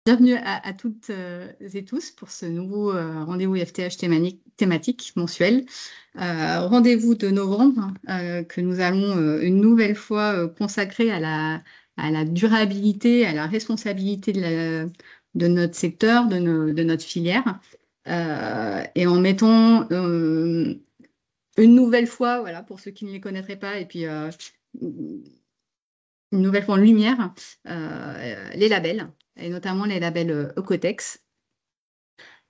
Bienvenue à toutes et tous pour ce nouveau rendez-vous FTH thématique mensuel. Rendez-vous de novembre que nous allons une nouvelle fois consacrer à la durabilité, à la responsabilité de notre secteur, de notre filière. Et en mettant une nouvelle fois, voilà, pour ceux qui ne les connaîtraient pas, et puis une nouvelle fois en lumière, les labels, et notamment les labels Ocotex.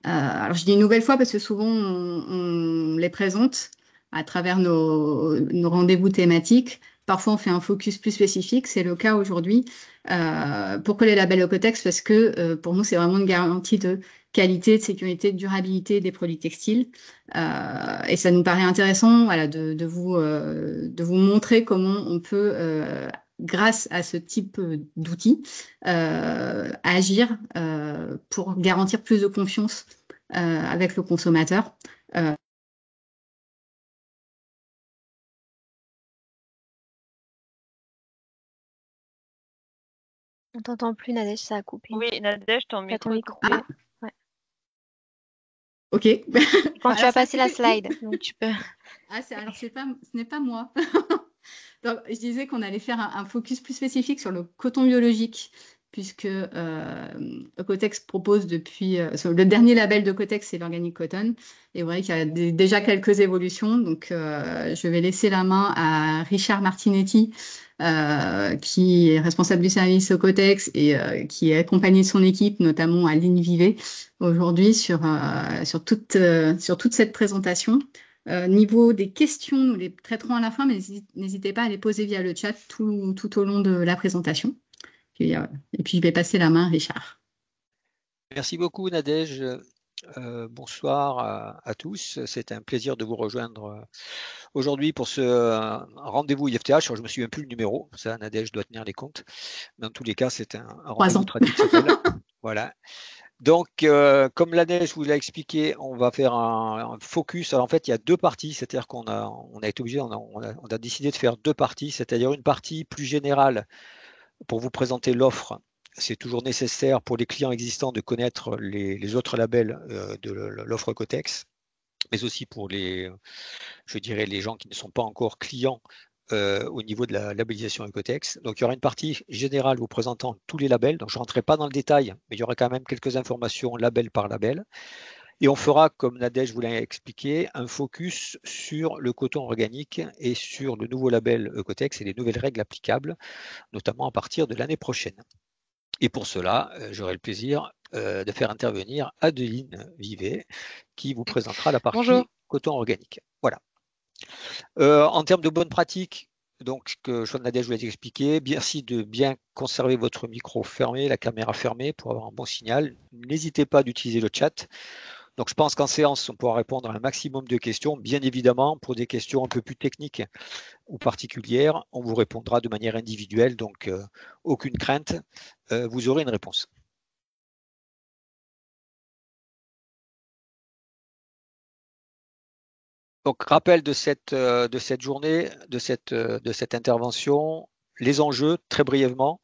Alors, je dis une nouvelle fois parce que souvent, on les présente à travers nos rendez-vous thématiques. Parfois, on fait un focus plus spécifique. C'est le cas aujourd'hui. Pourquoi les labels Ocotex? Parce que pour nous, c'est vraiment une garantie de qualité, de sécurité, de durabilité des produits textiles. Et ça nous paraît intéressant, voilà, de vous montrer comment on peut, grâce à ce type d'outils, agir pour garantir plus de confiance avec le consommateur. On t'entend plus, Nadège, ça a coupé. Oui, Nadège, ton T'as ton micro est micro. coupé. Ouais. Ok. Quand tu Alors, as ça a passé la coupé. slide, donc tu peux. Alors, ce n'est pas moi. Donc, je disais qu'on allait faire un focus plus spécifique sur le coton biologique, puisque Ocotex propose depuis le dernier label de Ocotex, c'est l'Organic Cotton. Et vous voyez qu'il y a déjà quelques évolutions. Donc, je vais laisser la main à Richard Martinetti, qui est responsable du service Ocotex et qui est accompagné de son équipe, notamment à Ligne Vivet, aujourd'hui sur toute cette présentation. Niveau des questions, nous les traiterons à la fin, mais n'hésitez pas à les poser via le chat tout au long de la présentation. Et puis, je vais passer la main à Richard. Merci beaucoup, Nadège. Bonsoir à tous. C'est un plaisir de vous rejoindre aujourd'hui pour ce rendez-vous IFTH. Je ne me souviens plus le numéro, ça, Nadège doit tenir les comptes. Mais en tous les cas, c'est un rendez-vous traditionnel. Voilà. Donc, comme Nadège vous l'a expliqué, on va faire un focus. Alors, en fait, il y a deux parties, c'est-à-dire qu'on a été obligé, on a décidé de faire deux parties, c'est-à-dire une partie plus générale pour vous présenter l'offre. C'est toujours nécessaire pour les clients existants de connaître les autres labels de l'offre Cotex, mais aussi pour je dirais, les gens qui ne sont pas encore clients au niveau de la labellisation Ecotex. Donc, il y aura une partie générale vous présentant tous les labels. Donc, je ne rentrerai pas dans le détail, mais il y aura quand même quelques informations label par label. Et on fera, comme Nadège vous l'a expliqué, un focus sur le coton organique et sur le nouveau label Ecotex et les nouvelles règles applicables, notamment à partir de l'année prochaine. Et pour cela, j'aurai le plaisir de faire intervenir Adeline Vivet, qui vous présentera la partie Bonjour. coton organique. Voilà. En termes de bonnes pratiques, donc que Nadège vous l'a expliqué, merci de bien conserver votre micro fermé, la caméra fermée pour avoir un bon signal. N'hésitez pas d'utiliser le chat. Donc, je pense qu'en séance, on pourra répondre à un maximum de questions. Bien évidemment, pour des questions un peu plus techniques ou particulières, on vous répondra de manière individuelle. Donc, aucune crainte, vous aurez une réponse. Donc, rappel de cette journée, de cette intervention, les enjeux, très brièvement.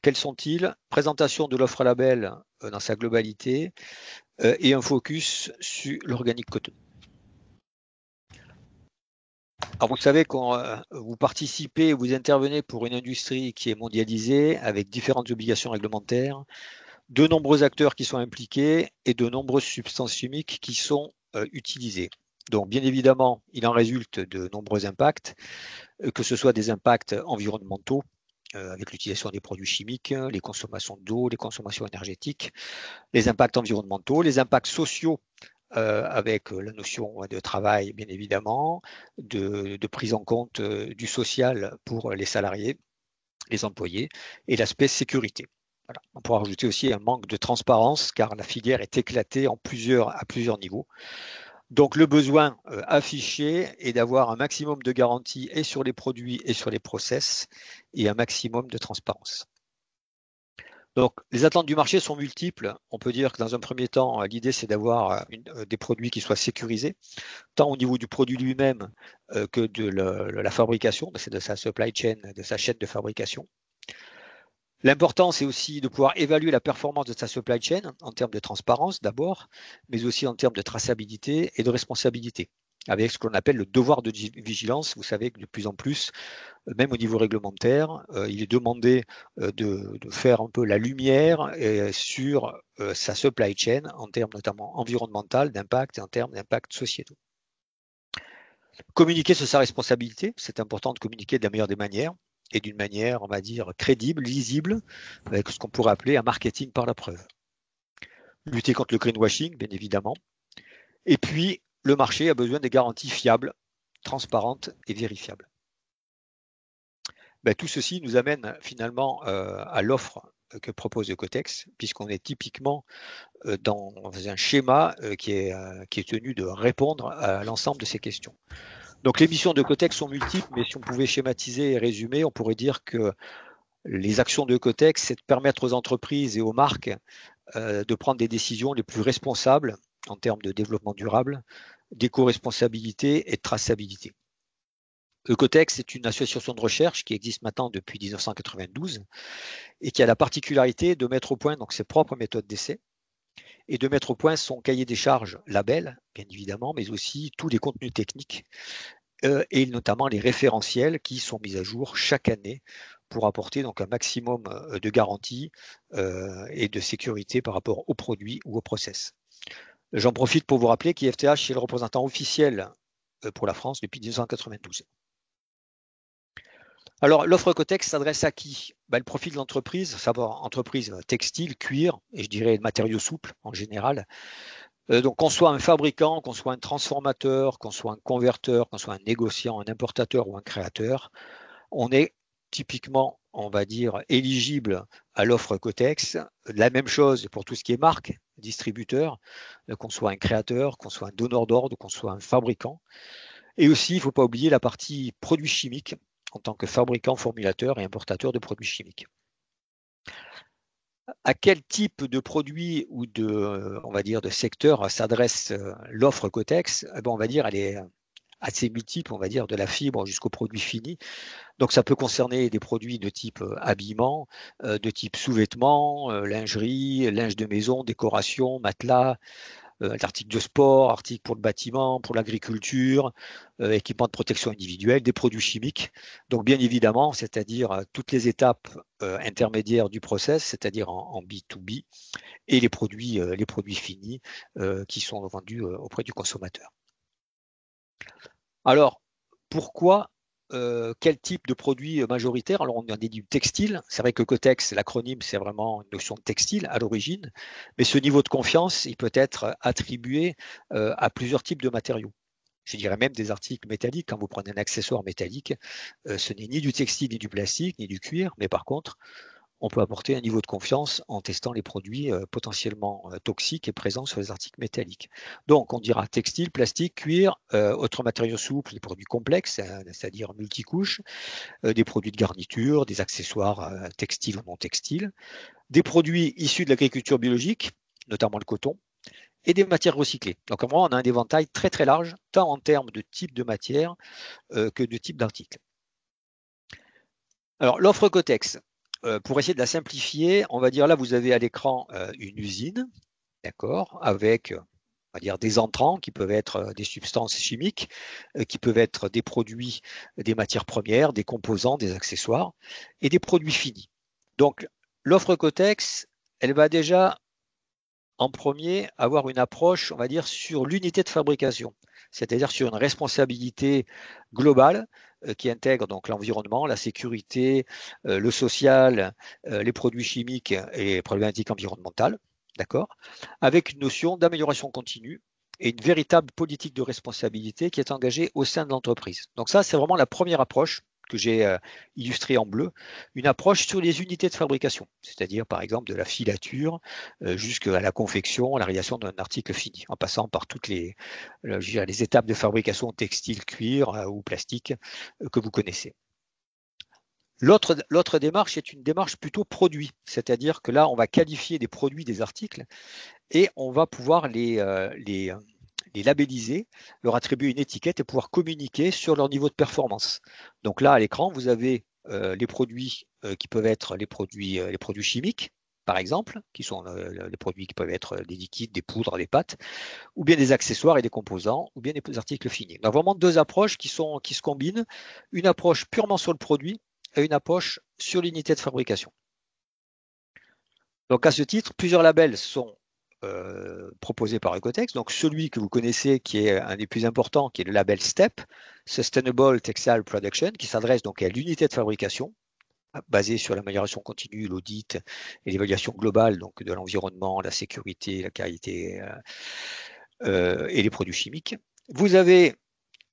Quels sont-ils? Présentation de l'offre label dans sa globalité et un focus sur l'organique coton. Alors, vous savez que vous participez, vous intervenez pour une industrie qui est mondialisée avec différentes obligations réglementaires, de nombreux acteurs qui sont impliqués et de nombreuses substances chimiques qui sont utilisées. Donc, bien évidemment, il en résulte de nombreux impacts, que ce soit des impacts environnementaux, avec l'utilisation des produits chimiques, les consommations d'eau, les consommations énergétiques, les impacts environnementaux, les impacts sociaux avec la notion de travail, bien évidemment, de prise en compte du social pour les salariés, les employés, et l'aspect sécurité. Voilà. On pourra rajouter aussi un manque de transparence car la filière est éclatée à plusieurs niveaux. Donc le besoin affiché est d'avoir un maximum de garantie et sur les produits et sur les process et un maximum de transparence. Donc, les attentes du marché sont multiples. On peut dire que dans un premier temps, l'idée, c'est d'avoir des produits qui soient sécurisés, tant au niveau du produit lui-même que de la fabrication, de sa supply chain, de sa chaîne de fabrication. L'important, c'est aussi de pouvoir évaluer la performance de sa supply chain en termes de transparence d'abord, mais aussi en termes de traçabilité et de responsabilité, avec ce qu'on appelle le devoir de vigilance. Vous savez que de plus en plus, même au niveau réglementaire, il est demandé de faire un peu la lumière sur sa supply chain en termes notamment environnemental, d'impact et en termes d'impact sociétaux. Communiquer sur sa responsabilité, c'est important de communiquer de la meilleure des manières et d'une manière, on va dire, crédible, lisible, avec ce qu'on pourrait appeler un marketing par la preuve. Lutter contre le greenwashing, bien évidemment. Et puis, le marché a besoin de garanties fiables, transparentes et vérifiables. Tout ceci nous amène finalement à l'offre que propose Ecotex, puisqu'on est typiquement dans un schéma qui est tenu de répondre à l'ensemble de ces questions. Donc les missions d'Ecotex sont multiples, mais si on pouvait schématiser et résumer, on pourrait dire que les actions d'Ecotex, c'est de permettre aux entreprises et aux marques de prendre des décisions les plus responsables en termes de développement durable, d'éco-responsabilité et de traçabilité. Ecotex est une association de recherche qui existe maintenant depuis 1992 et qui a la particularité de mettre au point donc, ses propres méthodes d'essai et de mettre au point son cahier des charges label, bien évidemment, mais aussi tous les contenus techniques et notamment les référentiels qui sont mis à jour chaque année pour apporter donc un maximum de garanties et de sécurité par rapport aux produits ou aux process. J'en profite pour vous rappeler qu'IFTH est le représentant officiel pour la France depuis 1992. Alors, l'offre Ecotex s'adresse à qui? Le profil de l'entreprise, savoir entreprise textile, cuir, et je dirais matériaux souples en général. Donc, qu'on soit un fabricant, qu'on soit un transformateur, qu'on soit un converteur, qu'on soit un négociant, un importateur ou un créateur, on est typiquement, on va dire, éligible à l'offre Ecotex. La même chose pour tout ce qui est marque, distributeur, qu'on soit un créateur, qu'on soit un donneur d'ordre, qu'on soit un fabricant. Et aussi, il ne faut pas oublier la partie produits chimiques en tant que fabricant, formulateur et importateur de produits chimiques. À quel type de produit ou de, on va dire, de secteur s'adresse l'offre Ecotex? On va dire, elle est assez multiple, on va dire, de la fibre jusqu'au produit fini. Donc, ça peut concerner des produits de type habillement, de type sous-vêtements, lingerie, linge de maison, décoration, matelas, articles de sport, articles pour le bâtiment, pour l'agriculture, équipements de protection individuelle, des produits chimiques. Donc, bien évidemment, c'est-à-dire toutes les étapes intermédiaires du process, c'est-à-dire en B2B, et les produits finis qui sont vendus auprès du consommateur. Alors, pourquoi quel type de produit majoritaire? Alors, on a dit du textile. C'est vrai que Ecotex, l'acronyme, c'est vraiment une notion de textile à l'origine. Mais ce niveau de confiance, il peut être attribué à plusieurs types de matériaux. Je dirais même des articles métalliques. Quand vous prenez un accessoire métallique, ce n'est ni du textile, ni du plastique, ni du cuir. Mais par contre, on peut apporter un niveau de confiance en testant les produits potentiellement toxiques et présents sur les articles métalliques. Donc, on dira textile, plastique, cuir, autres matériaux souples, des produits complexes, c'est-à-dire multicouches, des produits de garniture, des accessoires textiles ou non textiles, des produits issus de l'agriculture biologique, notamment le coton, et des matières recyclées. Donc, vraiment, on a un éventail très très large, tant en termes de type de matière que de type d'article. Alors, l'offre Ecotex, pour essayer de la simplifier, on va dire là, vous avez à l'écran une usine, d'accord, avec on va dire des entrants qui peuvent être des substances chimiques, qui peuvent être des produits, des matières premières, des composants, des accessoires, et des produits finis. Donc, l'offre Ecotex, elle va déjà en premier avoir une approche, on va dire, sur l'unité de fabrication, c'est-à-dire sur une responsabilité globale qui intègre donc l'environnement, la sécurité, le social, les produits chimiques et les problématiques environnementales, d'accord, avec une notion d'amélioration continue et une véritable politique de responsabilité qui est engagée au sein de l'entreprise. Donc ça, c'est vraiment la première approche que j'ai illustrée en bleu, une approche sur les unités de fabrication, c'est-à-dire par exemple de la filature jusqu'à la confection, à la réalisation d'un article fini, en passant par toutes les étapes de fabrication textile, cuir ou plastique que vous connaissez. L'autre démarche est une démarche plutôt produit, c'est-à-dire que là, on va qualifier des produits, des articles, et on va pouvoir les labelliser, leur attribuer une étiquette et pouvoir communiquer sur leur niveau de performance. Donc là, à l'écran, vous avez les produits qui peuvent être les produits chimiques, par exemple, qui sont les produits qui peuvent être des liquides, des poudres, des pâtes, ou bien des accessoires et des composants, ou bien des articles finis. Donc vraiment deux approches qui se combinent, une approche purement sur le produit et une approche sur l'unité de fabrication. Donc à ce titre, plusieurs labels sont proposés par Ecotex. Donc celui que vous connaissez, qui est un des plus importants, qui est le label STEP, Sustainable Textile Production, qui s'adresse donc à l'unité de fabrication, basée sur l'amélioration continue, l'audit et l'évaluation globale donc de l'environnement, la sécurité, la qualité et les produits chimiques. Vous avez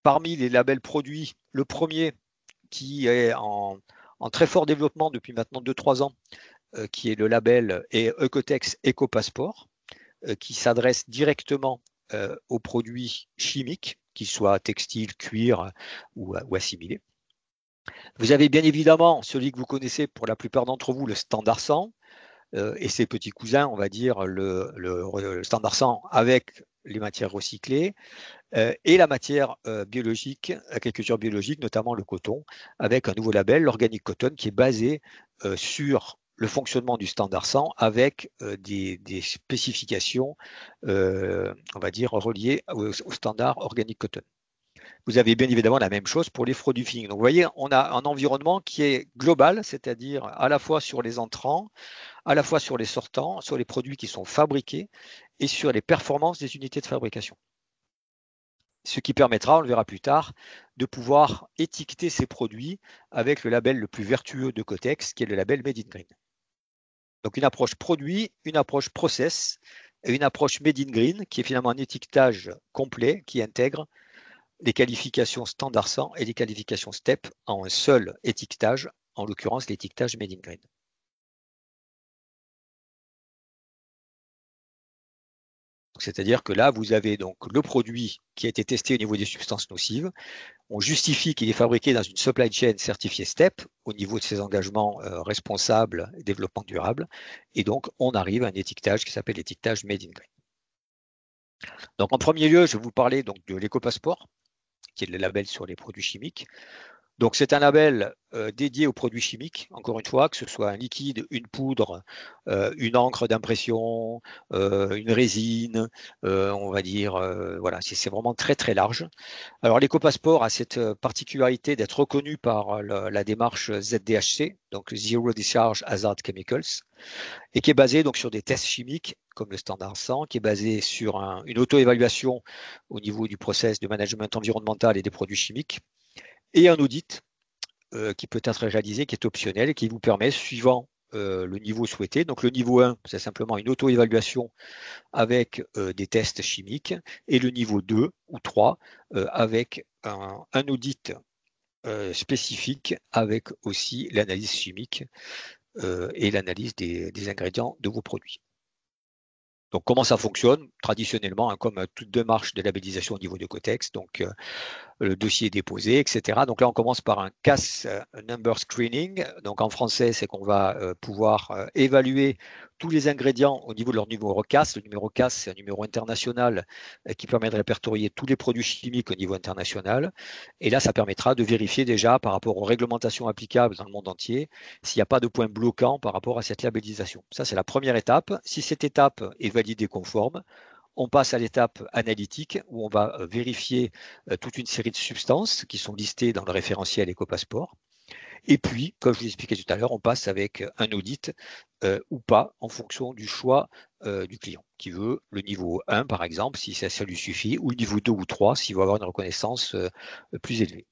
parmi les labels produits le premier qui est en très fort développement depuis maintenant 2-3 ans, qui est le label Ecotex EcoPassport, qui s'adresse directement aux produits chimiques, qu'ils soient textiles, cuir ou assimilés. Vous avez bien évidemment celui que vous connaissez pour la plupart d'entre vous, le standard 100, et ses petits cousins, on va dire le standard 100 avec les matières recyclées et la matière biologique, l'agriculture biologique, notamment le coton, avec un nouveau label, l'Organic Cotton, qui est basé sur le fonctionnement du standard 100 avec des spécifications, on va dire, reliées au standard Organic Cotton. Vous avez bien évidemment la même chose pour les produits finis. Donc vous voyez, on a un environnement qui est global, c'est-à-dire à la fois sur les entrants, à la fois sur les sortants, sur les produits qui sont fabriqués et sur les performances des unités de fabrication. Ce qui permettra, on le verra plus tard, de pouvoir étiqueter ces produits avec le label le plus vertueux de Cotex, qui est le label Made in Green. Donc une approche produit, une approche process et une approche Made in Green, qui est finalement un étiquetage complet qui intègre les qualifications standard 100 et les qualifications STEP en un seul étiquetage, en l'occurrence l'étiquetage Made in Green. C'est-à-dire que là, vous avez donc le produit qui a été testé au niveau des substances nocives. On justifie qu'il est fabriqué dans une supply chain certifiée STEP au niveau de ses engagements responsables et développement durable. Et donc, on arrive à un étiquetage qui s'appelle l'étiquetage Made in Green. Donc, en premier lieu, je vais vous parler donc de l'EcoPassport, qui est le label sur les produits chimiques. Donc c'est un label dédié aux produits chimiques, encore une fois, que ce soit un liquide, une poudre, une encre d'impression, une résine, on va dire, voilà, c'est vraiment très très large. Alors l'EcoPassport a cette particularité d'être reconnu par la démarche ZDHC, donc Zero Discharge Hazard Chemicals, et qui est basé donc sur des tests chimiques comme le standard 100, qui est basé sur une auto-évaluation au niveau du process de management environnemental et des produits chimiques, et un audit qui peut être réalisé, qui est optionnel et qui vous permet, suivant le niveau souhaité. Donc le niveau 1, c'est simplement une auto-évaluation avec des tests chimiques, et le niveau 2 ou 3 avec un audit spécifique avec aussi l'analyse chimique et l'analyse des ingrédients de vos produits. Donc, comment ça fonctionne? Traditionnellement, hein, comme toute démarche de labellisation au niveau de Cotex, donc le dossier est déposé, etc. Donc là, on commence par un CAS number screening. Donc en français, c'est qu'on va pouvoir évaluer tous les ingrédients au niveau de leur numéro CAS. Le numéro CAS, c'est un numéro international qui permet de répertorier tous les produits chimiques au niveau international. Et là, ça permettra de vérifier déjà par rapport aux réglementations applicables dans le monde entier s'il n'y a pas de point bloquant par rapport à cette labellisation. Ça, c'est la première étape. Si cette étape est validée conforme, on passe à l'étape analytique où on va vérifier toute une série de substances qui sont listées dans le référentiel EcoPassport. Et puis, comme je vous l'expliquais tout à l'heure, on passe avec un audit ou pas en fonction du choix du client qui veut le niveau 1 par exemple, si ça lui suffit, ou le niveau 2 ou 3 s'il veut avoir une reconnaissance plus élevée.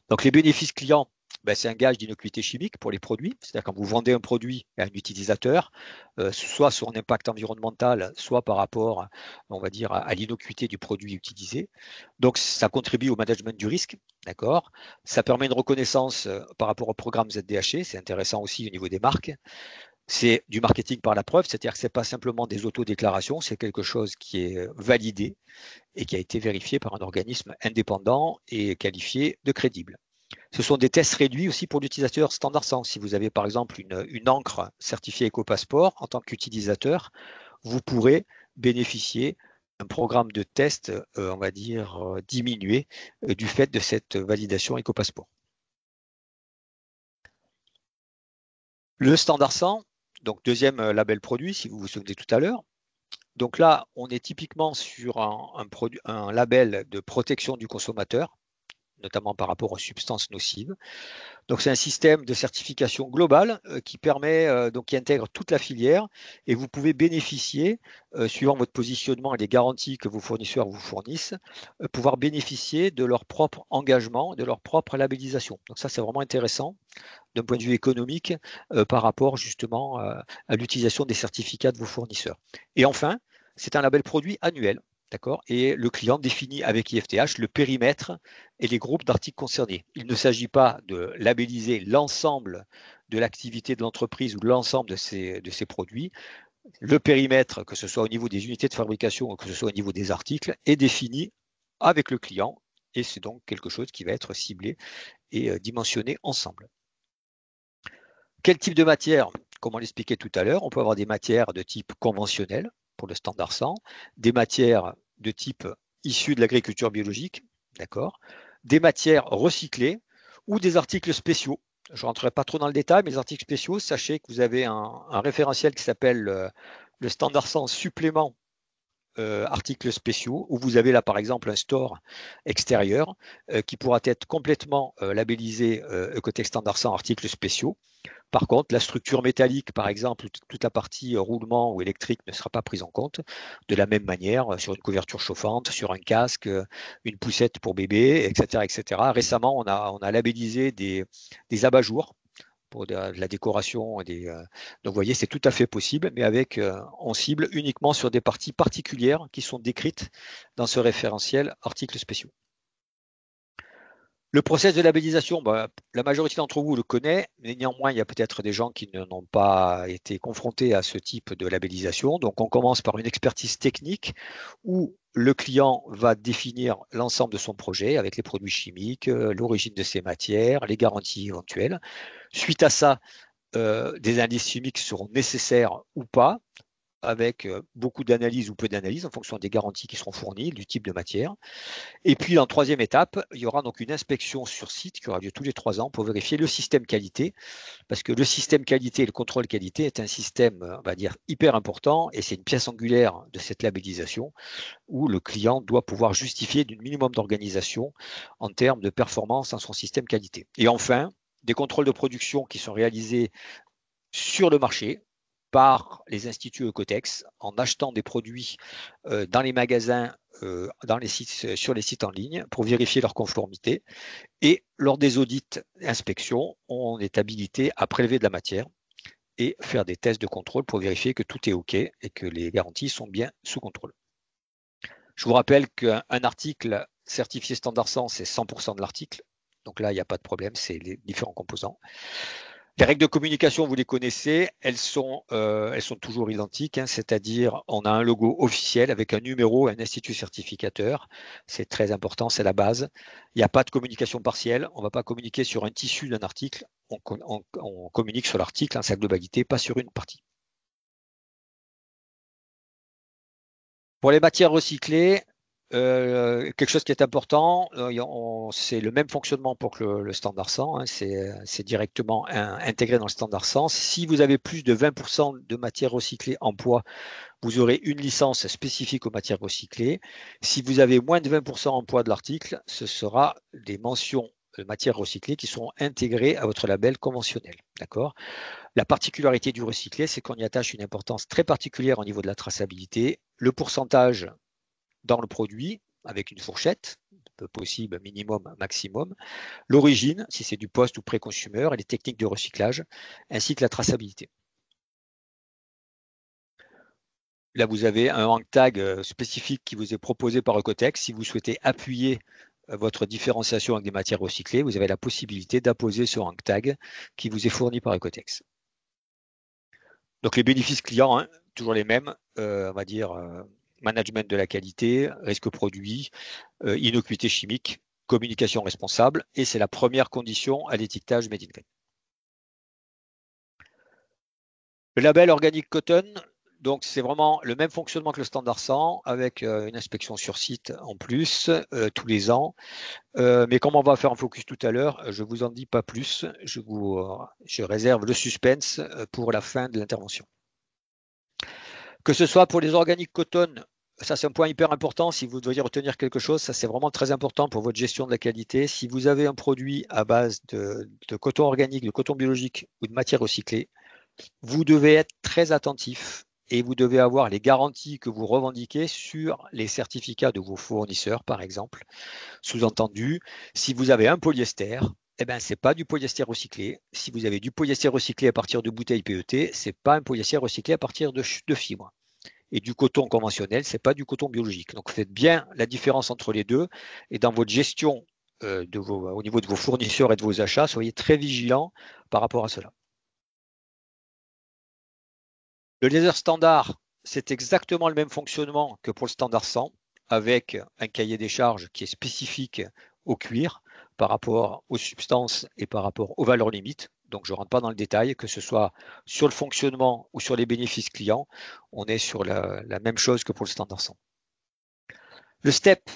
Donc les bénéfices clients, ben, c'est un gage d'innocuité chimique pour les produits. C'est-à-dire quand vous vendez un produit à un utilisateur, soit sur un impact environnemental, soit par rapport, on va dire, à l'innocuité du produit utilisé. Donc ça contribue au management du risque, d'accord. Ça permet une reconnaissance par rapport au programme ZDHC, c'est intéressant aussi au niveau des marques. C'est du marketing par la preuve, c'est-à-dire que ce n'est pas simplement des autodéclarations, c'est quelque chose qui est validé et qui a été vérifié par un organisme indépendant et qualifié de crédible. Ce sont des tests réduits aussi pour l'utilisateur standard 100. Si vous avez par exemple une encre certifiée EcoPassport, en tant qu'utilisateur, vous pourrez bénéficier d'un programme de test, on va dire, diminué du fait de cette validation EcoPassport. Le standard 100, donc deuxième label produit, si vous vous souvenez tout à l'heure. Donc là, on est typiquement sur un label de protection du consommateur, notamment par rapport aux substances nocives. Donc c'est un système de certification globale qui permet, donc qui intègre toute la filière et vous pouvez bénéficier, suivant votre positionnement et les garanties que vos fournisseurs vous fournissent, pouvoir bénéficier de leur propre engagement, de leur propre labellisation. Donc ça c'est vraiment intéressant d'un point de vue économique par rapport justement à l'utilisation des certificats de vos fournisseurs. Et enfin, c'est un label produit annuel. D'accord. Et le client définit avec IFTH le périmètre et les groupes d'articles concernés. Il ne s'agit pas de labelliser l'ensemble de l'activité de l'entreprise ou de l'ensemble de ses produits. Le périmètre, que ce soit au niveau des unités de fabrication ou que ce soit au niveau des articles, est défini avec le client et c'est donc quelque chose qui va être ciblé et dimensionné ensemble. Quel type de matière? Comme on l'expliquait tout à l'heure, on peut avoir des matières de type conventionnel pour le standard 100, des matières de type issues de l'agriculture biologique, d'accord, des matières recyclées ou des articles spéciaux. Je ne rentrerai pas trop dans le détail, mais les articles spéciaux, sachez que vous avez un référentiel qui s'appelle le standard 100 supplément articles spéciaux, où vous avez là par exemple un store extérieur qui pourra être complètement labellisé Ecotech Standard 100 articles spéciaux. Par contre, la structure métallique, par exemple, toute la partie roulement ou électrique ne sera pas prise en compte. De la même manière, sur une couverture chauffante, sur un casque, une poussette pour bébé, etc., etc. Récemment, on a labellisé des abat-jours pour de la décoration. Donc, vous voyez, c'est tout à fait possible, mais on cible uniquement sur des parties particulières qui sont décrites dans ce référentiel articles spéciaux. Le process de labellisation, la majorité d'entre vous le connaît, mais néanmoins, il y a peut-être des gens qui n'ont pas été confrontés à ce type de labellisation. Donc, on commence par une expertise technique où le client va définir l'ensemble de son projet avec les produits chimiques, l'origine de ces matières, les garanties éventuelles. Suite à ça, des indices chimiques seront nécessaires ou pas, avec beaucoup d'analyses ou peu d'analyses en fonction des garanties qui seront fournies, du type de matière. Et puis, en troisième étape, il y aura donc une inspection sur site qui aura lieu tous les 3 ans pour vérifier le système qualité, parce que le système qualité et le contrôle qualité est un système, on va dire, hyper important et c'est une pièce angulaire de cette labellisation où le client doit pouvoir justifier d'un minimum d'organisation en termes de performance dans son système qualité. Et enfin, des contrôles de production qui sont réalisés sur le marché par les instituts Ecotex en achetant des produits dans les magasins, sur les sites en ligne pour vérifier leur conformité. Et lors des audits inspections, on est habilité à prélever de la matière et faire des tests de contrôle pour vérifier que tout est OK et que les garanties sont bien sous contrôle. Je vous rappelle qu'un article certifié standard 100, c'est 100% de l'article. Donc là, il n'y a pas de problème, c'est les différents composants. Les règles de communication, vous les connaissez, elles sont toujours identiques, hein, c'est-à-dire on a un logo officiel avec un numéro et un institut certificateur. C'est très important, c'est la base. Il n'y a pas de communication partielle, on ne va pas communiquer sur un tissu d'un article, on communique sur l'article en sa globalité, pas sur une partie. Pour les matières recyclées, quelque chose qui est important, c'est le même fonctionnement pour que le standard 100, hein, c'est directement intégré dans le standard 100. Si vous avez plus de 20% de matières recyclées en poids, vous aurez une licence spécifique aux matières recyclées. Si vous avez moins de 20% en poids de l'article, ce sera des mentions de matières recyclées qui seront intégrées à votre label conventionnel. D'accord ? La particularité du recyclé, c'est qu'on y attache une importance très particulière au niveau de la traçabilité. Le pourcentage dans le produit, avec une fourchette, possible, minimum, maximum, l'origine, si c'est du post ou pré-consumer, et les techniques de recyclage, ainsi que la traçabilité. Là, vous avez un hang tag spécifique qui vous est proposé par Ecotex. Si vous souhaitez appuyer votre différenciation avec des matières recyclées, vous avez la possibilité d'apposer ce hang tag qui vous est fourni par Ecotex. Donc les bénéfices clients, hein, toujours les mêmes, on va dire management de la qualité, risque produit, innocuité chimique, communication responsable, et c'est la première condition à l'étiquetage Made in Green. Le label Organic Cotton, Donc, c'est vraiment le même fonctionnement que le standard 100 avec une inspection sur site en plus tous les ans. Mais comme on va faire un focus tout à l'heure, je vous en dis pas plus. Je réserve le suspense pour la fin de l'intervention. Que ce soit pour les organiques coton, ça c'est un point hyper important. Si vous deviez retenir quelque chose, ça c'est vraiment très important pour votre gestion de la qualité. Si vous avez un produit à base de coton organique, de coton biologique ou de matière recyclée, vous devez être très attentif et vous devez avoir les garanties que vous revendiquez sur les certificats de vos fournisseurs, par exemple. Sous-entendu, si vous avez un polyester, eh ben, ce n'est pas du polyester recyclé. Si vous avez du polyester recyclé à partir de bouteilles PET, ce n'est pas un polyester recyclé à partir de fibres. Et du coton conventionnel, ce n'est pas du coton biologique. Donc faites bien la différence entre les deux. Et dans votre gestion au niveau de vos fournisseurs et de vos achats, soyez très vigilants par rapport à cela. Le laser standard, c'est exactement le même fonctionnement que pour le standard 100, avec un cahier des charges qui est spécifique au cuir par rapport aux substances et par rapport aux valeurs limites. Donc je ne rentre pas dans le détail, que ce soit sur le fonctionnement ou sur les bénéfices clients, on est sur la même chose que pour le standard 100. Le STEP,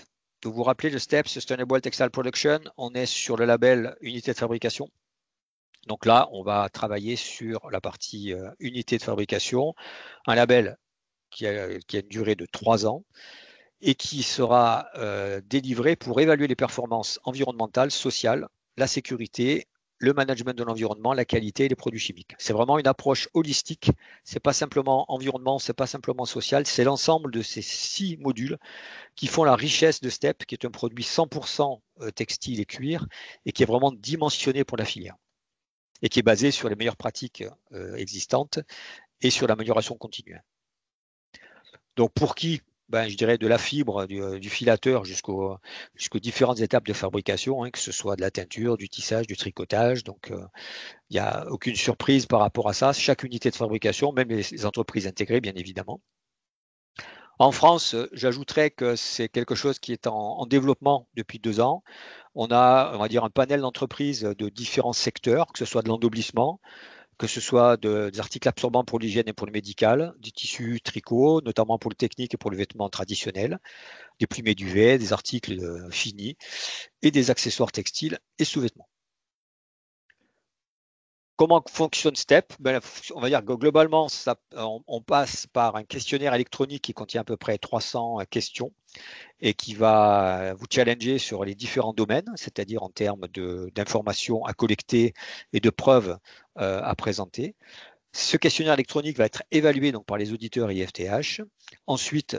vous vous rappelez le STEP, Sustainable Textile Production, on est sur le label unité de fabrication. Donc là, on va travailler sur la partie unité de fabrication, un label qui a une durée de 3 ans et qui sera délivré pour évaluer les performances environnementales, sociales, la sécurité, le management de l'environnement, la qualité et les produits chimiques. C'est vraiment une approche holistique. C'est pas simplement environnement, c'est pas simplement social, c'est l'ensemble de ces 6 modules qui font la richesse de STEP, qui est un produit 100% textile et cuir et qui est vraiment dimensionné pour la filière et qui est basé sur les meilleures pratiques existantes et sur l'amélioration continue. Donc pour qui? Je dirais de la fibre, du filateur jusqu'aux différentes étapes de fabrication, que ce soit de la teinture, du tissage, du tricotage. Donc il n'y a aucune surprise par rapport à ça. Chaque unité de fabrication, même les entreprises intégrées, bien évidemment. En France, j'ajouterais que c'est quelque chose qui est en développement depuis 2 ans. On va dire, un panel d'entreprises de différents secteurs, que ce soit de l'endoblissement, que ce soit des articles absorbants pour l'hygiène et pour le médical, du tissu tricot, notamment pour le technique et pour le vêtement traditionnel, des plumées duvet, des articles finis et des accessoires textiles et sous-vêtements. Comment fonctionne STEP? On va dire que globalement, on passe par un questionnaire électronique qui contient à peu près 300 questions et qui va vous challenger sur les différents domaines, c'est-à-dire en termes d'informations à collecter et de preuves à présenter. Ce questionnaire électronique va être évalué donc par les auditeurs IFTH. Ensuite,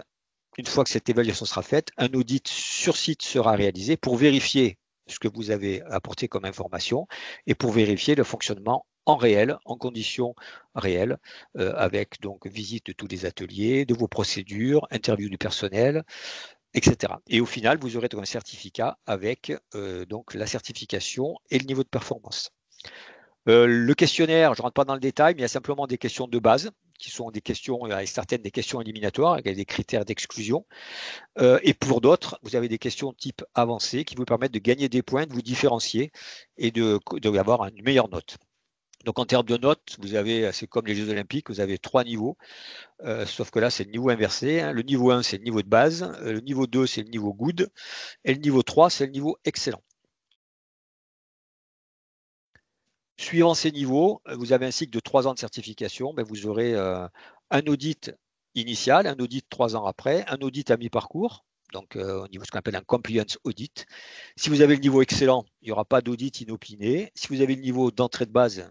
une fois que cette évaluation sera faite, un audit sur site sera réalisé pour vérifier ce que vous avez apporté comme information et pour vérifier le fonctionnement en réel, en conditions réelles, avec donc visite de tous les ateliers, de vos procédures, interview du personnel, etc. Et au final, vous aurez donc un certificat avec donc la certification et le niveau de performance. Le questionnaire, je ne rentre pas dans le détail, mais il y a simplement des questions de base, qui sont des questions, certaines des questions éliminatoires, avec des critères d'exclusion. Et pour d'autres, vous avez des questions type avancé qui vous permettent de gagner des points, de vous différencier et d'avoir une meilleure note. Donc en termes de notes, c'est comme les Jeux Olympiques, vous avez 3 niveaux, sauf que là c'est le niveau inversé. Le niveau 1 c'est le niveau de base, le niveau 2 c'est le niveau good, et le niveau 3 c'est le niveau excellent. Suivant ces niveaux, vous avez un cycle de 3 ans de certification. Vous aurez un audit initial, un audit 3 ans après, un audit à mi-parcours, donc au niveau de ce qu'on appelle un compliance audit. Si vous avez le niveau excellent, il n'y aura pas d'audit inopiné. Si vous avez le niveau d'entrée de base,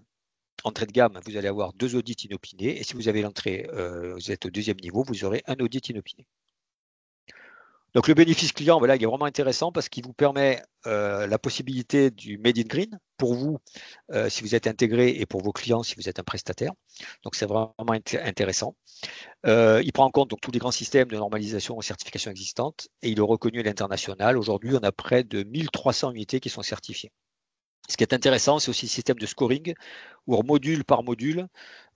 entrée de gamme, vous allez avoir 2 audits inopinés. Et si vous avez l'entrée, vous êtes au 2e niveau, vous aurez un audit inopiné. Donc le bénéfice client, il est vraiment intéressant parce qu'il vous permet la possibilité du Made in Green pour vous si vous êtes intégré et pour vos clients si vous êtes un prestataire. Donc c'est vraiment intéressant. Il prend en compte donc tous les grands systèmes de normalisation et certification existantes et il est reconnu à l'international. Aujourd'hui, on a près de 1300 unités qui sont certifiées. Ce qui est intéressant, c'est aussi le système de scoring, où module par module,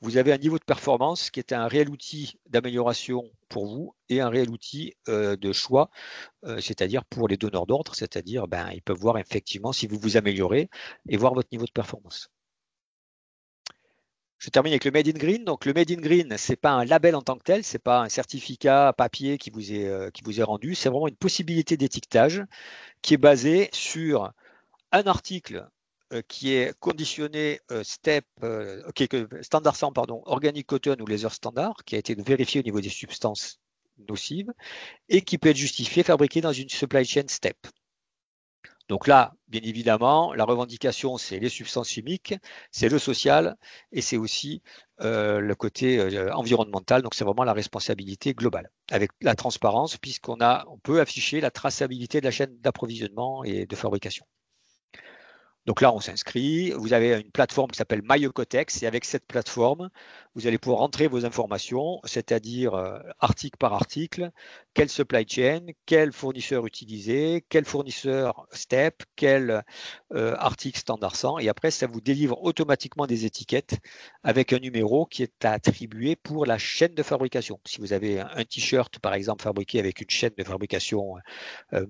vous avez un niveau de performance qui est un réel outil d'amélioration pour vous et un réel outil de choix, c'est-à-dire pour les donneurs d'ordre, c'est-à-dire ils peuvent voir effectivement si vous vous améliorez et voir votre niveau de performance. Je termine avec le Made in Green. Donc, le Made in Green, ce n'est pas un label en tant que tel, ce n'est pas un certificat papier qui vous est rendu, c'est vraiment une possibilité d'étiquetage qui est basée sur un article qui est conditionné standard 100, pardon, organic cotton ou laser standard, qui a été vérifié au niveau des substances nocives et qui peut être justifié, fabriqué dans une supply chain STEP. Donc là, bien évidemment, la revendication, c'est les substances chimiques, c'est le social et c'est aussi le côté environnemental. Donc c'est vraiment la responsabilité globale avec la transparence puisqu'on peut afficher la traçabilité de la chaîne d'approvisionnement et de fabrication. Donc là, on s'inscrit. Vous avez une plateforme qui s'appelle MyEcotex et avec cette plateforme, vous allez pouvoir rentrer vos informations, c'est-à-dire article par article, quel supply chain, quel fournisseur utiliser, quel fournisseur STEP, quel article standard 100. Et après, ça vous délivre automatiquement des étiquettes avec un numéro qui est attribué pour la chaîne de fabrication. Si vous avez un t-shirt, par exemple, fabriqué avec une chaîne de fabrication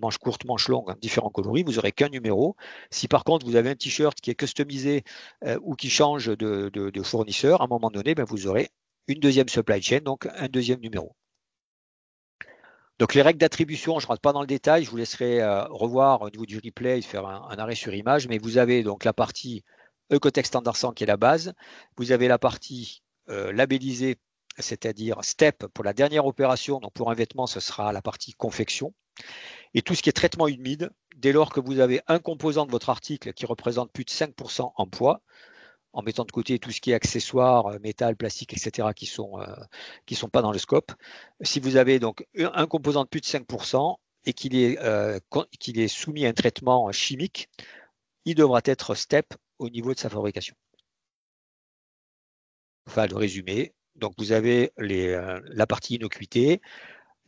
manche courte, manche longue, différents coloris, vous n'aurez qu'un numéro. Si par contre vous avez un t-shirt qui est customisé ou qui change de fournisseur, à un moment donné, vous aurez une deuxième supply chain, donc un deuxième numéro. Donc les règles d'attribution, je ne rentre pas dans le détail, je vous laisserai revoir au niveau du replay, faire un arrêt sur image, mais vous avez donc la partie Ecotex Standard 100 qui est la base, vous avez la partie labellisée, c'est-à-dire STEP pour la dernière opération, donc pour un vêtement, ce sera la partie confection. Et tout ce qui est traitement humide, dès lors que vous avez un composant de votre article qui représente plus de 5% en poids, en mettant de côté tout ce qui est accessoires, métal, plastique, etc., qui sont pas dans le scope. Si vous avez donc un composant de plus de 5% et qu'il est soumis à un traitement chimique, il devra être STEP au niveau de sa fabrication. Enfin, le résumé. Donc, vous avez la partie innocuité.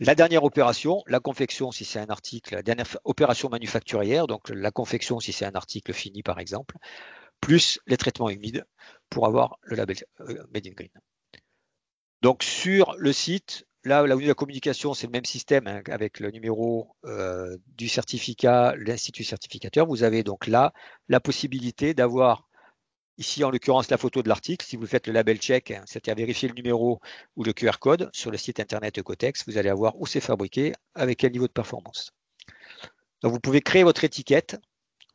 La dernière opération, la confection si c'est un article, la dernière opération manufacturière, donc la confection si c'est un article fini par exemple, plus les traitements humides pour avoir le label Made in Green. Donc sur le site, là où la communication c'est le même système hein, avec le numéro du certificat, l'institut certificateur, vous avez donc là la possibilité d'avoir ici, en l'occurrence, la photo de l'article. Si vous faites le label check, c'est-à-dire vérifier le numéro ou le QR code sur le site internet Ecotex, vous allez avoir où c'est fabriqué, avec quel niveau de performance. Donc, vous pouvez créer votre étiquette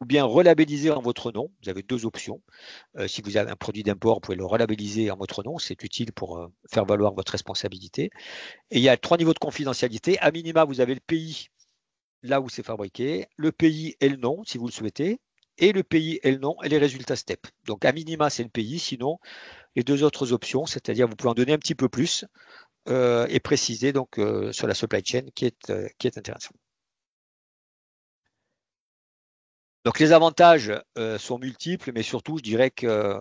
ou bien relabelliser en votre nom. Vous avez deux options. Si vous avez un produit d'import, vous pouvez le relabelliser en votre nom. C'est utile pour faire valoir votre responsabilité. Et il y a 3 niveaux de confidentialité. À minima, vous avez le pays là où c'est fabriqué, le pays et le nom, si vous le souhaitez, et le pays et le nom et les résultats STEP. Donc à minima, c'est le pays, sinon les deux autres options, c'est-à-dire vous pouvez en donner un petit peu plus et préciser donc sur la supply chain qui est intéressant. Donc les avantages sont multiples, mais surtout je dirais que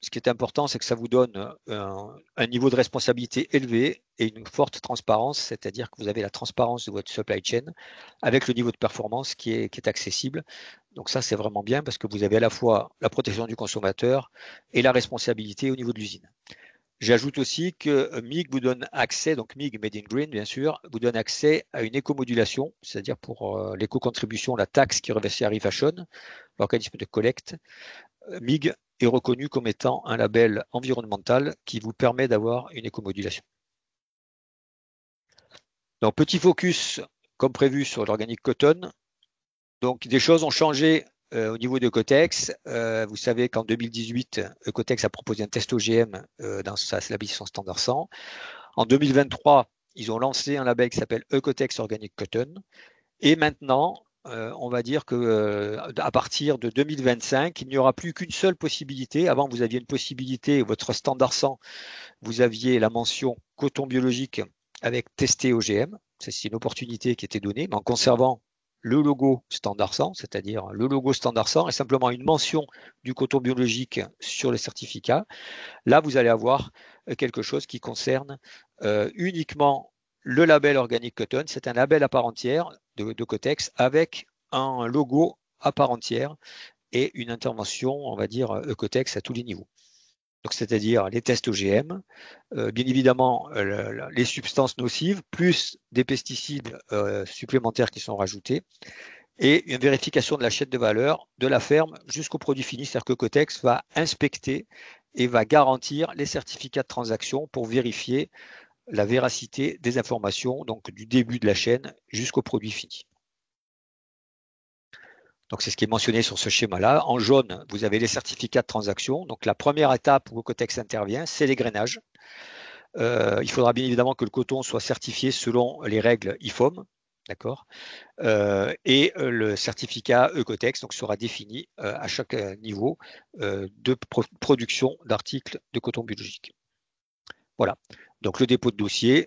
ce qui est important, c'est que ça vous donne un niveau de responsabilité élevé et une forte transparence, c'est-à-dire que vous avez la transparence de votre supply chain avec le niveau de performance qui est accessible. Donc ça, c'est vraiment bien parce que vous avez à la fois la protection du consommateur et la responsabilité au niveau de l'usine. J'ajoute aussi que MIG vous donne accès, donc MIG Made in Green bien sûr, vous donne accès à une éco-modulation, c'est-à-dire pour l'éco-contribution, la taxe qui est reversée à Refashion, l'organisme de collecte. MIG est reconnu comme étant un label environnemental qui vous permet d'avoir une éco-modulation. Donc petit focus comme prévu sur l'organic cotton. Donc des choses ont changé au niveau d'Ecotex. Vous savez qu'en 2018, Ecotex a proposé un test OGM dans sa labellisation standard 100. En 2023, ils ont lancé un label qui s'appelle Ecotex Organic Cotton. Et maintenant, on va dire que à partir de 2025, il n'y aura plus qu'une seule possibilité. Avant, vous aviez une possibilité, votre standard 100, vous aviez la mention coton biologique avec testé OGM. C'est une opportunité qui était donnée, mais en conservant le logo standard 100, c'est-à-dire le logo standard 100 et simplement une mention du coton biologique sur le certificat. Là, vous allez avoir quelque chose qui concerne uniquement le label Organic Cotton. C'est un label à part entière de Cotex avec un logo à part entière et une intervention, on va dire, Ecotex à tous les niveaux. Donc, c'est-à-dire les tests OGM, bien évidemment les substances nocives, plus des pesticides supplémentaires qui sont rajoutés, et une vérification de la chaîne de valeur de la ferme jusqu'au produit fini. C'est-à-dire que Cotex va inspecter et va garantir les certificats de transaction pour vérifier la véracité des informations, donc du début de la chaîne jusqu'au produit fini. Donc, c'est ce qui est mentionné sur ce schéma-là. En jaune, vous avez les certificats de transaction. Donc, la première étape où Cotex intervient, c'est l'égrainage. Il faudra bien évidemment que le coton soit certifié selon les règles IFOM, d'accord, et le certificat Ecotex donc, sera défini à chaque niveau de production d'articles de coton biologique. Voilà. Donc, le dépôt de dossier,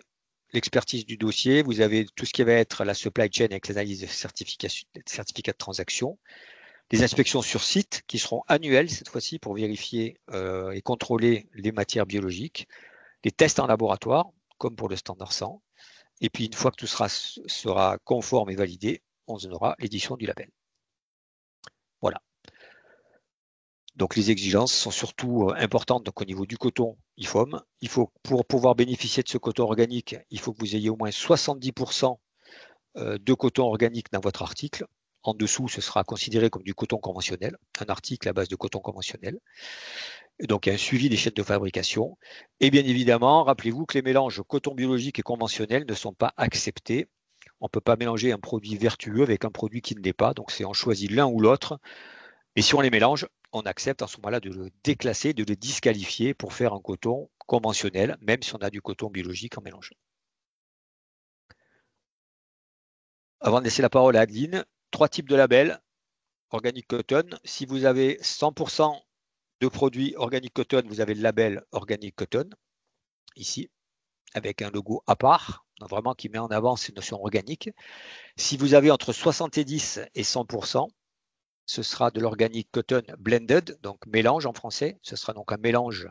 l'expertise du dossier, vous avez tout ce qui va être la supply chain avec l'analyse des certificats de transaction, les inspections sur site qui seront annuelles cette fois-ci pour vérifier et contrôler les matières biologiques, les tests en laboratoire, comme pour le standard 100, et puis une fois que tout sera conforme et validé, on aura l'édition du label. Voilà. Donc les exigences sont surtout importantes donc, au niveau du coton IFOM. Il faut, pour pouvoir bénéficier de ce coton organique, il faut que vous ayez au moins 70% de coton organique dans votre article. En dessous, ce sera considéré comme du coton conventionnel, un article à base de coton conventionnel. Et donc, il y a un suivi des chaînes de fabrication. Et bien évidemment, rappelez-vous que les mélanges coton biologique et conventionnel ne sont pas acceptés. On ne peut pas mélanger un produit vertueux avec un produit qui ne l'est pas. Donc, on choisit l'un ou l'autre. Et si on les mélange, on accepte à ce moment-là de le déclasser, de le disqualifier pour faire un coton conventionnel, même si on a du coton biologique en mélange. Avant de laisser la parole à Adeline, 3 types de labels. Organic Cotton, si vous avez 100% de produits Organic Cotton, vous avez le label Organic Cotton, ici, avec un logo à part, vraiment qui met en avant ces notions organiques. Si vous avez entre 70 et 100%, ce sera de l'Organic Cotton Blended, donc mélange en français, ce sera donc un mélange,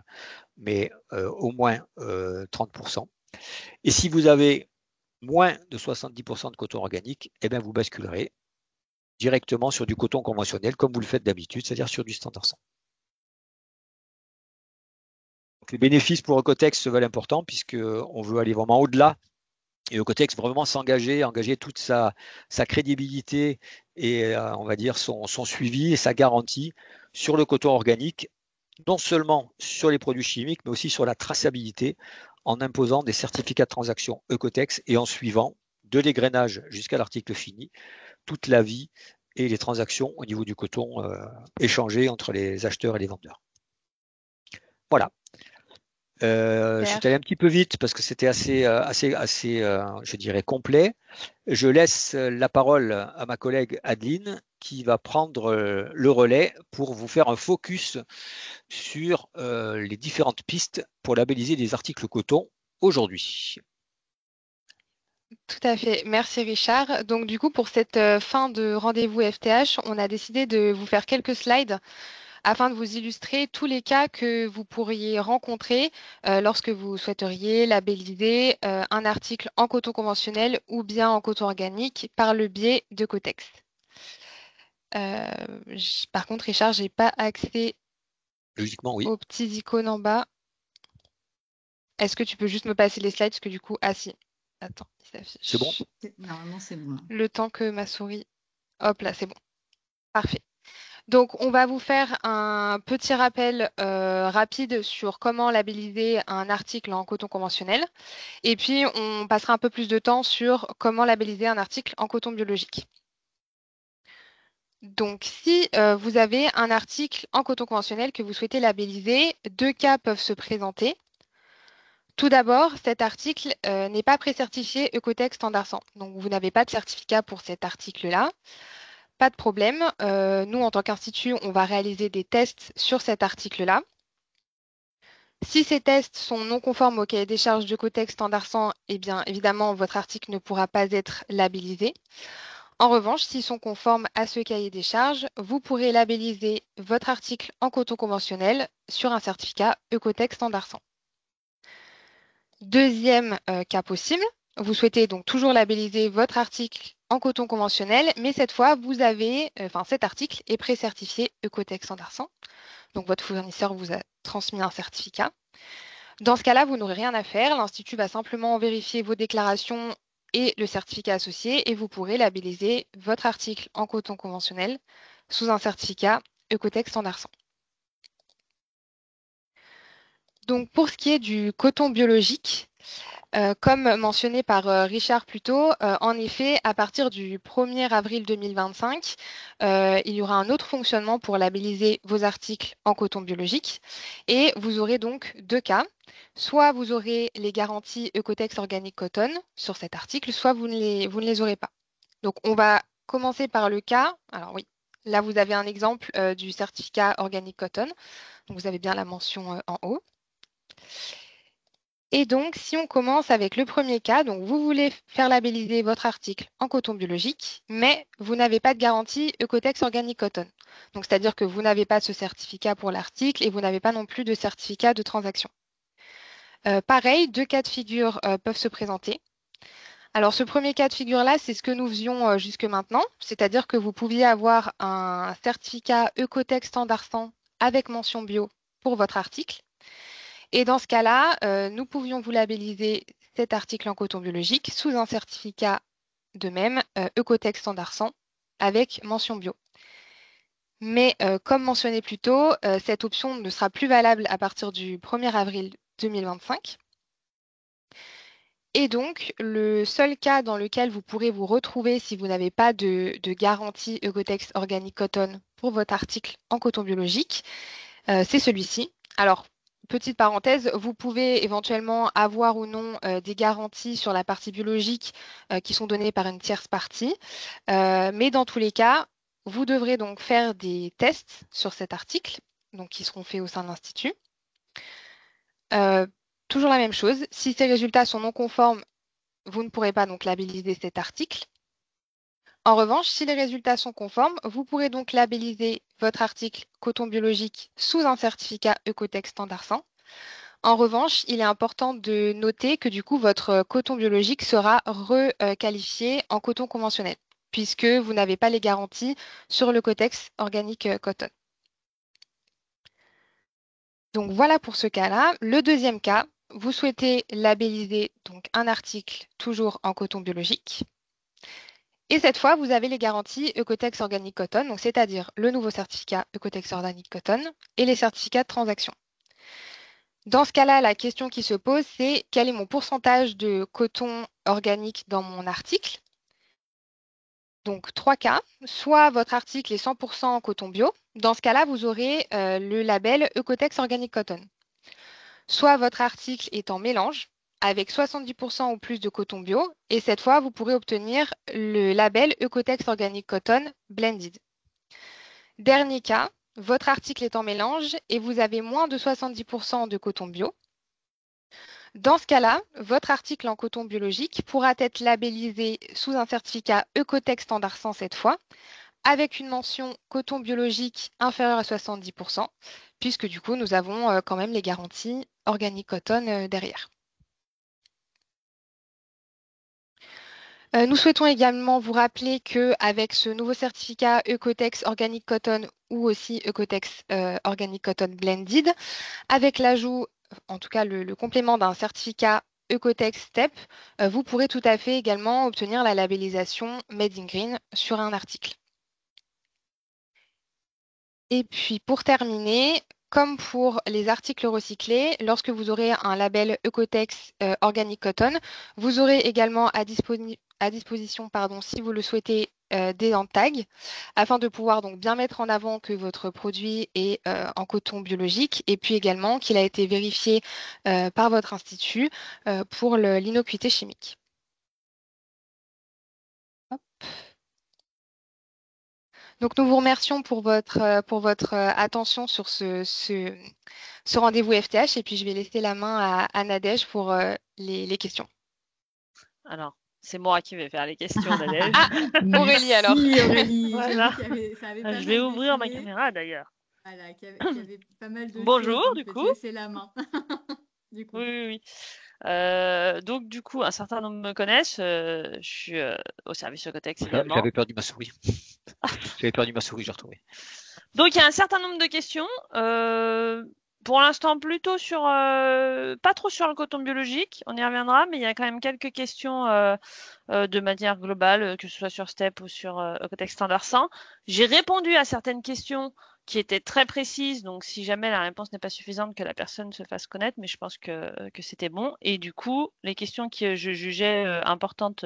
mais au moins 30%. Et si vous avez moins de 70% de coton organique, eh bien vous basculerez directement sur du coton conventionnel, comme vous le faites d'habitude, c'est-à-dire sur du standard 100. Donc, les bénéfices pour Ecotex se veulent importants puisqu'on veut aller vraiment au-delà et Ecotex vraiment s'engager, engager toute sa crédibilité et on va dire son suivi et sa garantie sur le coton organique, non seulement sur les produits chimiques, mais aussi sur la traçabilité en imposant des certificats de transaction Ecotex et en suivant de l'égrainage jusqu'à l'article fini toute la vie et les transactions au niveau du coton échangées entre les acheteurs et les vendeurs. Voilà. Je suis allé un petit peu vite parce que c'était assez, je dirais, complet. Je laisse la parole à ma collègue Adeline qui va prendre le relais pour vous faire un focus sur les différentes pistes pour labelliser des articles coton aujourd'hui. Tout à fait. Merci Richard. Donc du coup, pour cette fin de rendez-vous FTH, on a décidé de vous faire quelques slides afin de vous illustrer tous les cas que vous pourriez rencontrer lorsque vous souhaiteriez labelliser un article en coton conventionnel ou bien en coton organique par le biais de Cotex. Par contre, Richard, je n'ai pas accès Logiquement, oui. aux petits icônes en bas. Est-ce que tu peux juste me passer les slides? Parce que du coup, ah si. Attends, il s'affiche. C'est bon? Normalement, c'est bon. Le temps que ma souris... Hop là, c'est bon. Parfait. Donc, on va vous faire un petit rappel rapide sur comment labelliser un article en coton conventionnel. Et puis, on passera un peu plus de temps sur comment labelliser un article en coton biologique. Donc, si vous avez un article en coton conventionnel que vous souhaitez labelliser, 2 cas peuvent se présenter. Tout d'abord, cet article n'est pas pré-certifié Ecotex Standard 100. Donc, vous n'avez pas de certificat pour cet article-là. Pas de problème. Nous, en tant qu'institut, on va réaliser des tests sur cet article-là. Si ces tests sont non conformes au cahier des charges d'Ecotex Standard 100, eh bien, évidemment, votre article ne pourra pas être labellisé. En revanche, s'ils sont conformes à ce cahier des charges, vous pourrez labelliser votre article en coton conventionnel sur un certificat Ecotex Standard 100. Deuxième cas possible, vous souhaitez donc toujours labelliser votre article en coton conventionnel, mais cette fois, cet article est pré-certifié Ecotex Standard 100. Donc, votre fournisseur vous a transmis un certificat. Dans ce cas-là, vous n'aurez rien à faire. L'Institut va simplement vérifier vos déclarations et le certificat associé, et vous pourrez labelliser votre article en coton conventionnel sous un certificat Ecotech Standard 100. Donc pour ce qui est du coton biologique, comme mentionné par Richard plus tôt, en effet, à partir du 1er avril 2025, il y aura un autre fonctionnement pour labelliser vos articles en coton biologique. Et vous aurez donc deux cas. Soit vous aurez les garanties Ecotech Organic Cotton sur cet article, soit vous ne les aurez pas. Donc on va commencer par le cas. Alors oui, là vous avez un exemple du certificat Organic Cotton. Donc vous avez bien la mention en haut. Et donc, si on commence avec le premier cas, donc vous voulez faire labelliser votre article en coton biologique, mais vous n'avez pas de garantie Ecotech Organic Cotton. Donc, c'est-à-dire que vous n'avez pas ce certificat pour l'article et vous n'avez pas non plus de certificat de transaction. Pareil, deux cas de figure peuvent se présenter. Alors, ce premier cas de figure-là, c'est ce que nous faisions jusque maintenant, c'est-à-dire que vous pouviez avoir un certificat Ecotech Standard 100 avec mention bio pour votre article. Et dans ce cas-là, nous pouvions vous labelliser cet article en coton biologique sous un certificat de même Ecotech Standard 100 avec mention bio. Mais comme mentionné plus tôt, cette option ne sera plus valable à partir du 1er avril 2025. Et donc, le seul cas dans lequel vous pourrez vous retrouver si vous n'avez pas de garantie Ecotech Organic Cotton pour votre article en coton biologique, c'est celui-ci. Alors, petite parenthèse, vous pouvez éventuellement avoir ou non des garanties sur la partie biologique qui sont données par une tierce partie. Mais dans tous les cas, vous devrez donc faire des tests sur cet article, donc qui seront faits au sein de l'Institut. Toujours la même chose, si ces résultats sont non conformes, vous ne pourrez pas donc labelliser cet article. En revanche, si les résultats sont conformes, vous pourrez donc labelliser votre article coton biologique sous un certificat Ecotech Standard 100. En revanche, il est important de noter que du coup, votre coton biologique sera requalifié en coton conventionnel, puisque vous n'avez pas les garanties sur le Ecotech Organic Cotton. Donc voilà pour ce cas-là. Le deuxième cas, vous souhaitez labelliser donc un article toujours en coton biologique. Et cette fois, vous avez les garanties Ecotech Organic Cotton, donc c'est-à-dire le nouveau certificat Ecotech Organic Cotton et les certificats de transaction. Dans ce cas-là, la question qui se pose, c'est quel est mon pourcentage de coton organique dans mon article? Donc, trois cas. Soit votre article est 100% en coton bio. Dans ce cas-là, vous aurez le label Ecotech Organic Cotton. Soit votre article est en mélange avec 70% ou plus de coton bio. Et cette fois, vous pourrez obtenir le label Ecotech Organic Cotton Blended. Dernier cas, votre article est en mélange et vous avez moins de 70% de coton bio. Dans ce cas-là, votre article en coton biologique pourra être labellisé sous un certificat Ecotech Standard 100 cette fois, avec une mention coton biologique inférieure à 70%, puisque du coup, nous avons quand même les garanties Organic Cotton derrière. Nous souhaitons également vous rappeler qu'avec ce nouveau certificat Ecotech Organic Cotton ou aussi Ecotech Organic Cotton Blended, avec l'ajout, en tout cas le complément d'un certificat Ecotech Step, vous pourrez tout à fait également obtenir la labellisation Made in Green sur un article. Et puis pour terminer, comme pour les articles recyclés, lorsque vous aurez un label Ecotech Organic Cotton, vous aurez également à disposition, si vous le souhaitez, des end tags afin de pouvoir donc bien mettre en avant que votre produit est en coton biologique et puis également qu'il a été vérifié par votre institut pour l'innocuité chimique. Hop. Donc nous vous remercions pour votre attention sur ce rendez-vous FTH et puis je vais laisser la main à Nadège pour les questions. Alors, c'est moi qui vais faire les questions, Nadège. Ah, Aurélie alors. Merci Aurélie. Voilà. Ça avait pas Je vais mal ouvrir ma défilé. caméra d'ailleurs. Voilà, qu'il y avait pas mal de Bonjour, choses, donc du je vais coup. te laisser la main. Du coup. Oui. Donc du coup, un certain nombre me connaissent. Je suis au service Ecotech également. J'avais perdu ma souris. J'ai retrouvé. Donc il y a un certain nombre de questions. Pour l'instant, plutôt sur, pas trop sur le coton biologique, on y reviendra, mais il y a quand même quelques questions de manière globale, que ce soit sur STEP ou sur Ecotech Standard 100. J'ai répondu à certaines questions qui étaient très précises, donc si jamais la réponse n'est pas suffisante, que la personne se fasse connaître, mais je pense que c'était bon. Et du coup, les questions que je jugeais importantes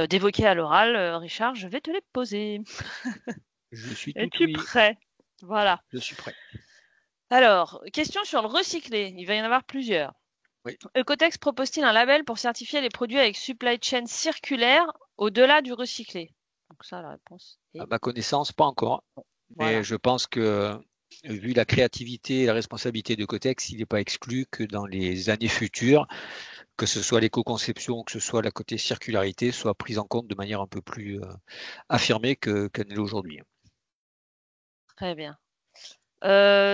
d'évoquer à l'oral, Richard, je vais te les poser. Je suis tout Es-tu oui. prêt? Voilà. Je suis prêt. Alors, question sur le recyclé. Il va y en avoir plusieurs. Oui. Ecotex propose-t-il un label pour certifier les produits avec supply chain circulaire au-delà du recyclé? Donc ça, la réponse est À ma connaissance, pas encore. voilà. Mais je pense que, vu la créativité et la responsabilité de Cotex, il n'est pas exclu que dans les années futures, que ce soit l'éco-conception, que ce soit la côté circularité, soit prise en compte de manière un peu plus affirmée qu'elle l'est aujourd'hui. Très bien.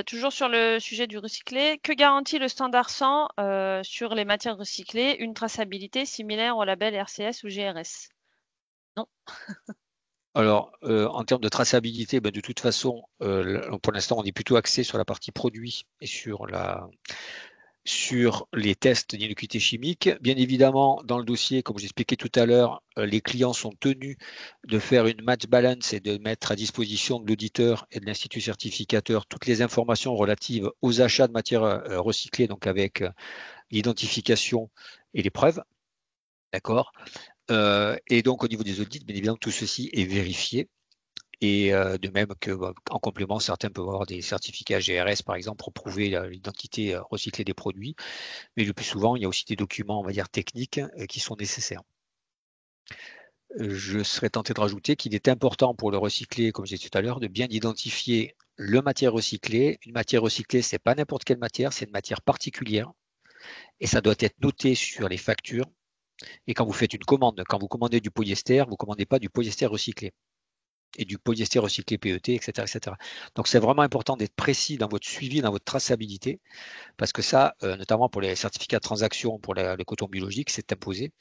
Toujours sur le sujet du recyclé, que garantit le standard 100 sur les matières recyclées? Une traçabilité similaire au label RCS ou GRS? Non. Alors, en termes de traçabilité, ben, de toute façon, pour l'instant, on est plutôt axé sur la partie produit et sur les tests d'innocuité chimique. Bien évidemment, dans le dossier, comme j'expliquais tout à l'heure, les clients sont tenus de faire une match balance et de mettre à disposition de l'auditeur et de l'institut certificateur toutes les informations relatives aux achats de matières recyclées, donc avec l'identification et les preuves. D'accord. Et donc, au niveau des audits, bien évidemment, tout ceci est vérifié. Et de même que, en complément, certains peuvent avoir des certificats GRS, par exemple, pour prouver l'identité recyclée des produits. Mais le plus souvent, il y a aussi des documents, on va dire, techniques qui sont nécessaires. Je serais tenté de rajouter qu'il est important pour le recyclé, comme je disais tout à l'heure, de bien identifier le matière recyclée. Une matière recyclée, c'est pas n'importe quelle matière, c'est une matière particulière. Et ça doit être noté sur les factures. Et quand vous faites une commande, quand vous commandez du polyester, vous ne commandez pas du polyester recyclé et du polyester recyclé PET, etc., etc. Donc c'est vraiment important d'être précis dans votre suivi, dans votre traçabilité, parce que ça, notamment pour les certificats de transaction, pour le coton biologique, c'est imposé.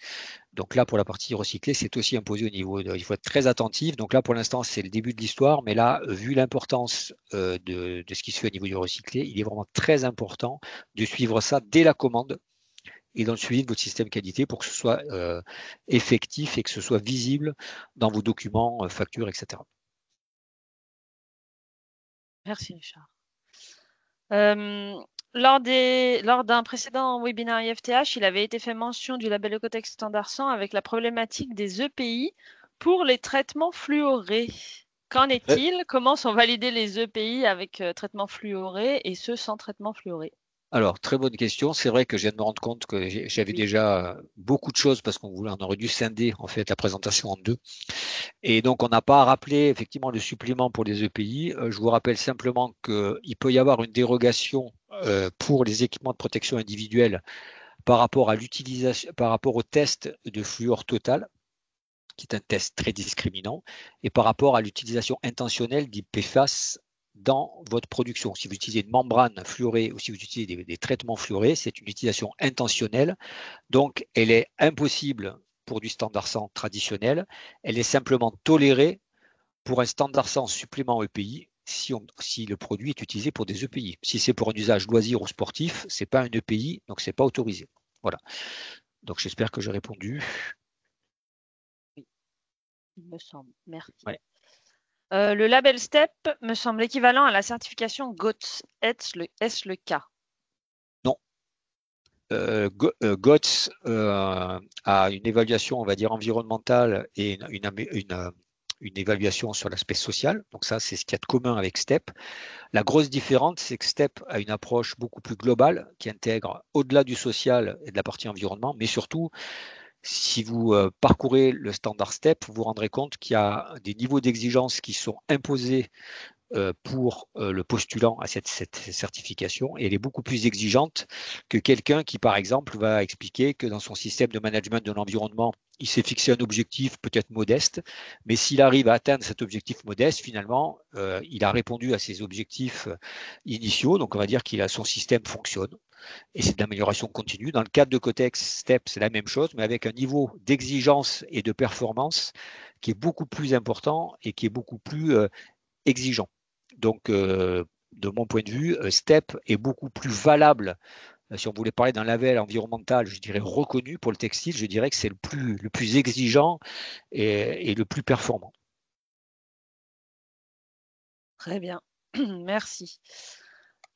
Donc là, pour la partie recyclée, c'est aussi imposé au niveau il faut être très attentif. Donc là, pour l'instant, c'est le début de l'histoire, mais là, vu l'importance de ce qui se fait au niveau du recyclé, il est vraiment très important de suivre ça dès la commande et dans le suivi de votre système qualité pour que ce soit effectif et que ce soit visible dans vos documents, factures, etc. Merci Richard. Lors d'un précédent webinaire IFTH, il avait été fait mention du label Ecotex Standard 100 avec la problématique des EPI pour les traitements fluorés. Qu'en est-il? Comment sont validés les EPI avec traitement fluoré et ceux sans traitement fluoré? Alors, très bonne question. C'est vrai que je viens de me rendre compte que j'avais déjà beaucoup de choses parce on aurait dû scinder en fait la présentation en deux. Et donc, on n'a pas rappelé effectivement le supplément pour les EPI. Je vous rappelle simplement qu'il peut y avoir une dérogation pour les équipements de protection individuelle par rapport à l'utilisation, par rapport au test de fluor total, qui est un test très discriminant, et par rapport à l'utilisation intentionnelle d'IPFAS dans votre production. Si vous utilisez une membrane fluorée ou si vous utilisez des traitements fluorés, c'est une utilisation intentionnelle. Donc, elle est impossible pour du standard 100 traditionnel. Elle est simplement tolérée pour un standard 100 supplément EPI si le produit est utilisé pour des EPI. Si c'est pour un usage loisir ou sportif, ce n'est pas un EPI, donc ce n'est pas autorisé. Voilà. Donc, j'espère que j'ai répondu. Oui, il me semble. Merci. Ouais. Le label STEP me semble équivalent à la certification GOTS. Est-ce le cas? Non. GOTS a une évaluation, on va dire, environnementale et une évaluation sur l'aspect social. Donc ça, c'est ce qu'il y a de commun avec STEP. La grosse différence, c'est que STEP a une approche beaucoup plus globale qui intègre au-delà du social et de la partie environnement, mais surtout, si vous parcourez le standard STEP, vous vous rendrez compte qu'il y a des niveaux d'exigence qui sont imposés pour le postulant à cette certification et elle est beaucoup plus exigeante que quelqu'un qui, par exemple, va expliquer que dans son système de management de l'environnement, il s'est fixé un objectif peut-être modeste, mais s'il arrive à atteindre cet objectif modeste, finalement, il a répondu à ses objectifs initiaux, donc on va dire que son système fonctionne. Et c'est de l'amélioration continue. Dans le cadre de Cotex STEP, c'est la même chose, mais avec un niveau d'exigence et de performance qui est beaucoup plus important et qui est beaucoup plus exigeant. Donc, de mon point de vue, STEP est beaucoup plus valable. Si on voulait parler d'un label environnemental, je dirais reconnu pour le textile, je dirais que c'est le plus exigeant et le plus performant. Très bien, merci.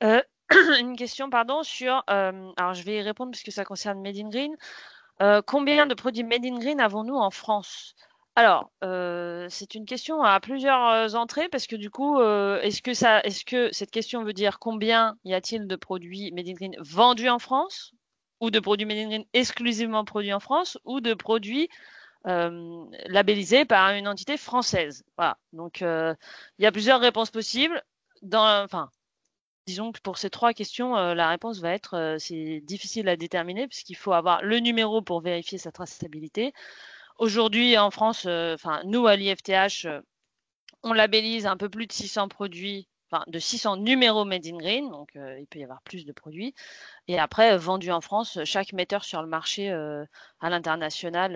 Une question, pardon, sur. Alors, je vais y répondre puisque ça concerne Made in Green. Combien de produits Made in Green avons-nous en France? Alors, c'est une question à plusieurs entrées parce que du coup, est-ce que cette question veut dire combien y a-t-il de produits Made in Green vendus en France, ou de produits Made in Green exclusivement produits en France, ou de produits labellisés par une entité française? Voilà. Donc, il y a plusieurs réponses possibles. Enfin, disons que pour ces trois questions, la réponse va être c'est difficile à déterminer puisqu'il faut avoir le numéro pour vérifier sa traçabilité. Aujourd'hui, en France, nous à l'IFTH, on labellise un peu plus de 600 produits, enfin de 600 numéros Made in Green, donc il peut y avoir plus de produits. Et après, vendus en France, chaque metteur sur le marché à l'international,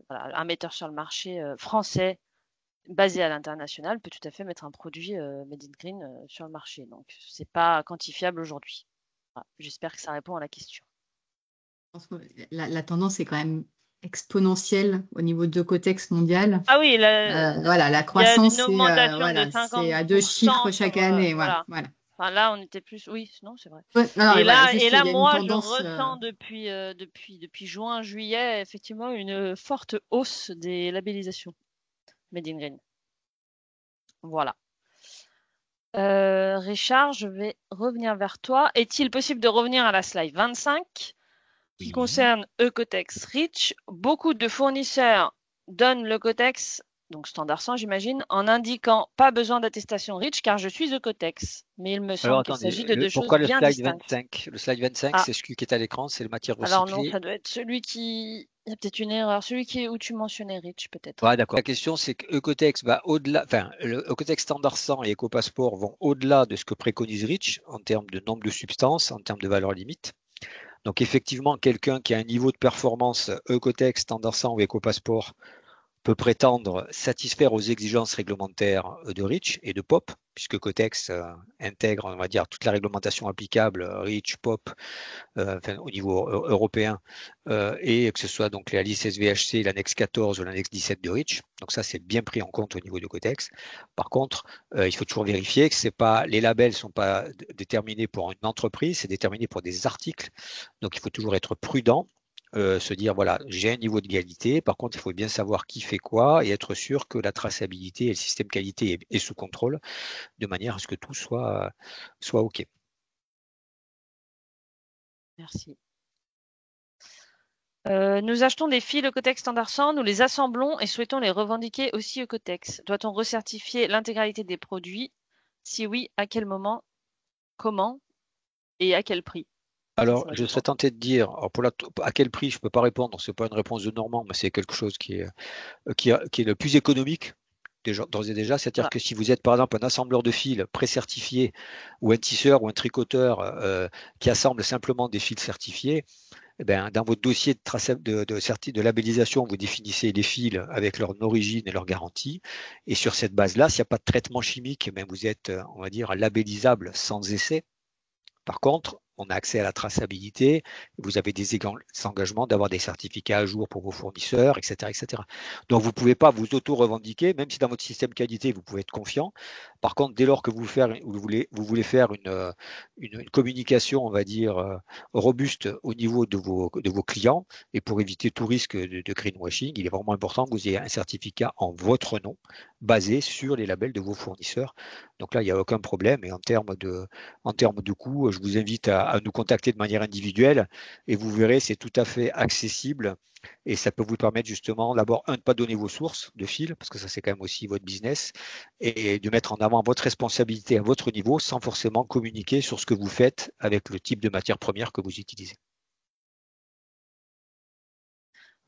voilà, un metteur sur le marché français basé à l'international peut tout à fait mettre un produit Made in Green sur le marché. Donc, c'est pas quantifiable aujourd'hui. Voilà, j'espère que ça répond à la question. Je pense que la tendance est quand même exponentielle au niveau de Cotex mondial. Ah oui, voilà, la il y a croissance, une augmentation de c'est à 2 chiffres chaque année. Voilà. Enfin, là, on était plus. Oui, non, c'est vrai. Ouais, non, et là, juste, il y a une moi, tendance, je ressens depuis juin, juillet, effectivement, une forte hausse des labellisations Made in Green. Voilà. Richard, je vais revenir vers toi. Est-il possible de revenir à la slide 25 qui concerne Ecotex Rich? Beaucoup de fournisseurs donnent l'Ecotex, donc standard 100 j'imagine, en indiquant pas besoin d'attestation Rich car je suis Ecotex. Mais il me semble qu'il s'agit de deux choses bien distinctes. Le slide 25, c'est celui qui est à l'écran, c'est le matière recyclée. Alors non, ça doit être celui qui... Il y a peut-être une erreur. Celui où tu mentionnais Rich, peut-être. Ouais, d'accord. La question, c'est que Ecotex va au-delà, enfin, le Ecotex Standard 100 et EcoPassport vont au-delà de ce que préconise Rich en termes de nombre de substances, en termes de valeur limite. Donc, effectivement, quelqu'un qui a un niveau de performance Ecotex Standard 100 ou EcoPassport peut prétendre satisfaire aux exigences réglementaires de Rich et de POP, puisque Cotex intègre, on va dire, toute la réglementation applicable, Rich, POP, au niveau européen, et que ce soit donc la liste SVHC, l'annexe 14 ou l'annexe 17 de Rich. Donc ça, c'est bien pris en compte au niveau de Cotex. Par contre, il faut toujours vérifier que les labels ne sont pas déterminés pour une entreprise, c'est déterminé pour des articles. Donc il faut toujours être prudent. Se dire, voilà, j'ai un niveau de qualité, par contre, il faut bien savoir qui fait quoi et être sûr que la traçabilité et le système qualité est sous contrôle, de manière à ce que tout soit OK. Merci. Nous achetons des fils Ecotex Standard 100, nous les assemblons et souhaitons les revendiquer aussi Ecotex. Doit-on recertifier l'intégralité des produits? Si oui, à quel moment, comment et à quel prix? Alors, je serais tenté de dire, à quel prix, je ne peux pas répondre, ce n'est pas une réponse de Normand, mais c'est quelque chose qui est le plus économique, d'ores et déjà. C'est-à-dire que si vous êtes, par exemple, un assembleur de fils pré-certifié ou un tisseur ou un tricoteur qui assemble simplement des fils certifiés, eh bien, dans votre dossier de labellisation, vous définissez les fils avec leur origine et leur garantie. Et sur cette base-là, s'il n'y a pas de traitement chimique, eh bien, vous êtes, on va dire, labellisable sans essai. Par contre, on a accès à la traçabilité, vous avez des engagements d'avoir des certificats à jour pour vos fournisseurs, etc. etc. Donc vous ne pouvez pas vous auto-revendiquer, même si dans votre système qualité, vous pouvez être confiant. Par contre, dès lors que vous voulez faire une communication, on va dire, robuste au niveau de vos clients, et pour éviter tout risque de greenwashing, il est vraiment important que vous ayez un certificat en votre nom, basé sur les labels de vos fournisseurs. Donc là, il n'y a aucun problème. Et en termes de coût, je vous invite à nous contacter de manière individuelle et vous verrez, c'est tout à fait accessible et ça peut vous permettre justement d'abord, de ne pas donner vos sources de fil, parce que ça c'est quand même aussi votre business, et de mettre en avant votre responsabilité à votre niveau sans forcément communiquer sur ce que vous faites avec le type de matière première que vous utilisez.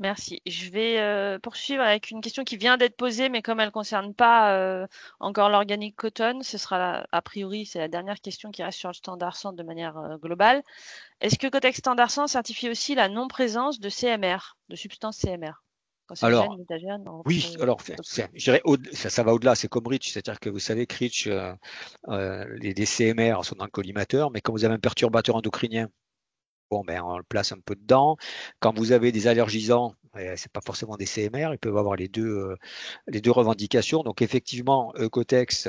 Merci. Je vais poursuivre avec une question qui vient d'être posée, mais comme elle ne concerne pas encore l'organique cotton, ce sera a priori, c'est la dernière question qui reste sur le standard 100 de manière globale. Est-ce que Cotex Standard 100 certifie aussi la non-présence de CMR, de substances CMR? Quand c'est Alors, mutagène, on oui, retrouve- alors je dirais ça va au-delà, c'est comme Rich, c'est-à-dire que vous savez que Rich, les CMR sont dans le collimateur, mais quand vous avez un perturbateur endocrinien, bon, ben, on le place un peu dedans. Quand vous avez des allergisants, c'est pas forcément des CMR, ils peuvent avoir les deux revendications. Donc effectivement, Eucotex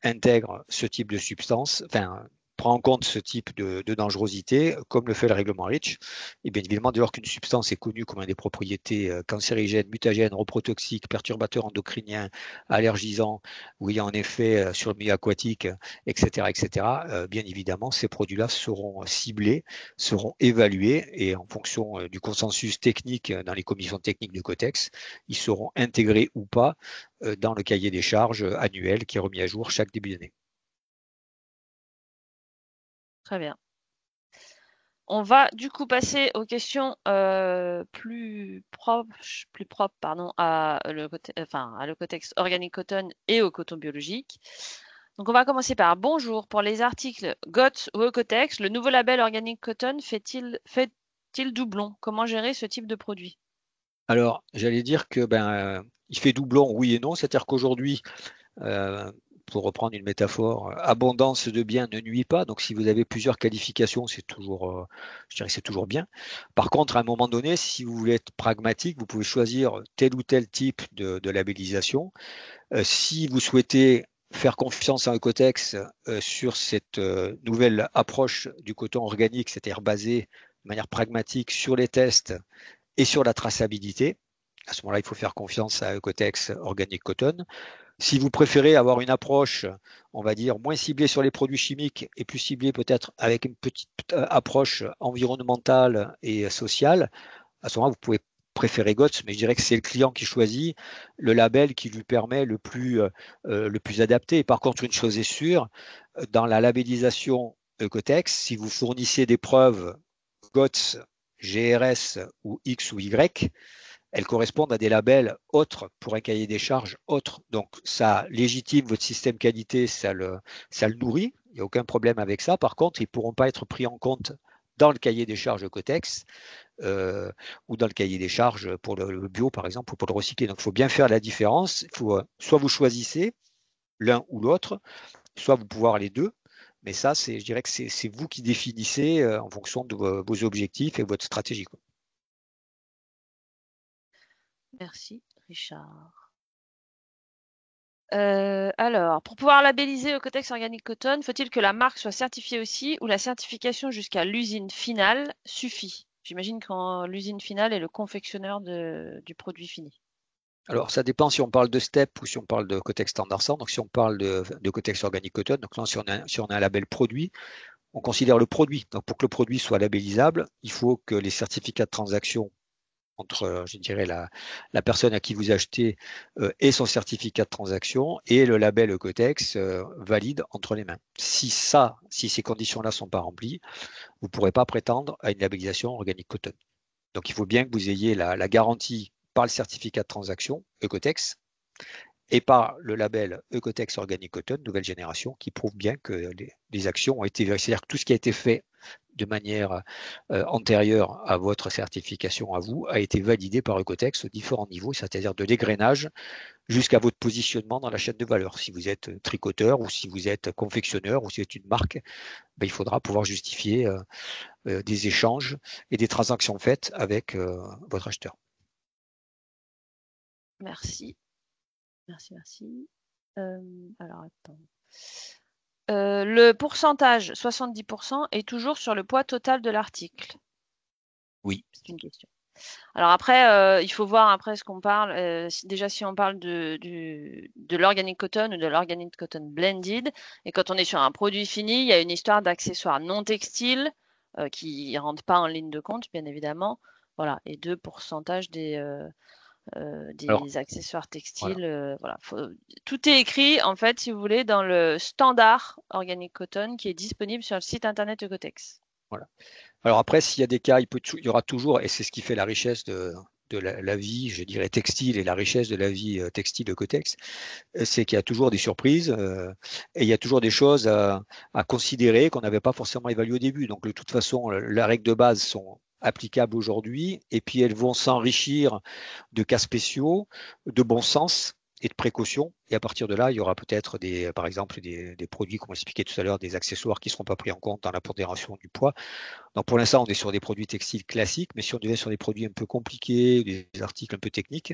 intègre ce type de substance, enfin prend en compte ce type de dangerosité, comme le fait le règlement REACH. Et bien évidemment, dès lors qu'une substance est connue comme ayant des propriétés cancérigènes, mutagènes, reprotoxiques, perturbateurs endocriniens, allergisants, ou ayant un effet sur le milieu aquatique, etc., bien évidemment, ces produits-là seront ciblés, seront évalués, et en fonction du consensus technique dans les commissions techniques de Cotex, ils seront intégrés ou pas dans le cahier des charges annuel qui est remis à jour chaque début d'année. Très bien. On va du coup passer aux questions plus propres pardon, à l'Eucotex Organic Cotton et au coton biologique. Donc on va commencer par bonjour. Pour les articles GOTS ou Eucotex, le nouveau label Organic Cotton fait-il doublon? Comment gérer ce type de produit? Alors, j'allais dire que il fait doublon, oui et non. C'est-à-dire qu'aujourd'hui, pour reprendre une métaphore, abondance de biens ne nuit pas. Donc, si vous avez plusieurs qualifications, c'est toujours, je dirais, c'est toujours bien. Par contre, à un moment donné, si vous voulez être pragmatique, vous pouvez choisir tel ou tel type de labellisation. Si vous souhaitez faire confiance à Eucotex sur cette nouvelle approche du coton organique, c'est-à-dire basée de manière pragmatique sur les tests et sur la traçabilité, à ce moment-là, il faut faire confiance à Eucotex Organic Cotton. Si vous préférez avoir une approche, on va dire, moins ciblée sur les produits chimiques et plus ciblée peut-être avec une petite approche environnementale et sociale, à ce moment-là, vous pouvez préférer GOTS, mais je dirais que c'est le client qui choisit le label qui lui permet le plus adapté. Par contre, une chose est sûre, dans la labellisation Eucotex, si vous fournissez des preuves GOTS, GRS ou X ou Y, elles correspondent à des labels autres pour un cahier des charges autre. Donc, ça légitime votre système qualité, ça le nourrit. Il n'y a aucun problème avec ça. Par contre, ils ne pourront pas être pris en compte dans le cahier des charges Eucotex ou dans le cahier des charges pour le bio, par exemple, ou pour le recycler. Donc, il faut bien faire la différence. Il faut, soit vous choisissez l'un ou l'autre, soit vous pouvez avoir les deux. Mais ça, je dirais que c'est vous qui définissez en fonction de vos objectifs et votre stratégie. Merci, Richard. Alors, pour pouvoir labelliser Eucotex Organic Cotton, faut-il que la marque soit certifiée aussi ou la certification jusqu'à l'usine finale suffit? J'imagine que l'usine finale est le confectionneur du produit fini. Alors, ça dépend si on parle de STEP ou si on parle de Cotex Standard 100. Donc, si on parle de Cotex Organic Cotton, donc là, si on a un label produit, on considère le produit. Donc, pour que le produit soit labellisable, il faut que les certificats de transaction entre, je dirais, la personne à qui vous achetez et son certificat de transaction et le label Eucotex valide entre les mains. Si ces conditions-là ne sont pas remplies, vous ne pourrez pas prétendre à une labellisation Organic Cotton. Donc, il faut bien que vous ayez la garantie par le certificat de transaction Eucotex et par le label Eucotex Organic Cotton, nouvelle génération, qui prouve bien que les actions ont été vérifiées. C'est-à-dire que tout ce qui a été fait de manière antérieure à votre certification à vous a été validé par Eucotex aux différents niveaux, c'est-à-dire de l'égrenage jusqu'à votre positionnement dans la chaîne de valeur. Si vous êtes tricoteur ou si vous êtes confectionneur ou si vous êtes une marque, il faudra pouvoir justifier des échanges et des transactions faites avec votre acheteur. Merci. Merci. Alors, attends. Le pourcentage 70% est toujours sur le poids total de l'article. Oui. C'est une question. Alors après, il faut voir après ce qu'on parle. Déjà, si on parle de l'organic cotton ou de l'organic cotton blended, et quand on est sur un produit fini, il y a une histoire d'accessoires non textiles qui ne rentrent pas en ligne de compte, bien évidemment. Voilà, et de pourcentage des accessoires textiles. Voilà. Tout est écrit, en fait, si vous voulez, dans le standard Organic Cotton qui est disponible sur le site internet Eucotex. Voilà. Alors après, s'il y a des cas, il y aura toujours, et c'est ce qui fait la richesse de la vie, je dirais, textile et la richesse de la vie textile Eucotex, c'est qu'il y a toujours des surprises et il y a toujours des choses à considérer qu'on n'avait pas forcément évaluées au début. Donc de toute façon, la règle de base sont applicables aujourd'hui, et puis elles vont s'enrichir de cas spéciaux, de bon sens et de précaution. Et à partir de là, il y aura peut-être par exemple des produits, comme on expliquait tout à l'heure, des accessoires qui ne seront pas pris en compte dans la pondération du poids. Donc pour l'instant, on est sur des produits textiles classiques, mais si on devait sur des produits un peu compliqués, des articles un peu techniques,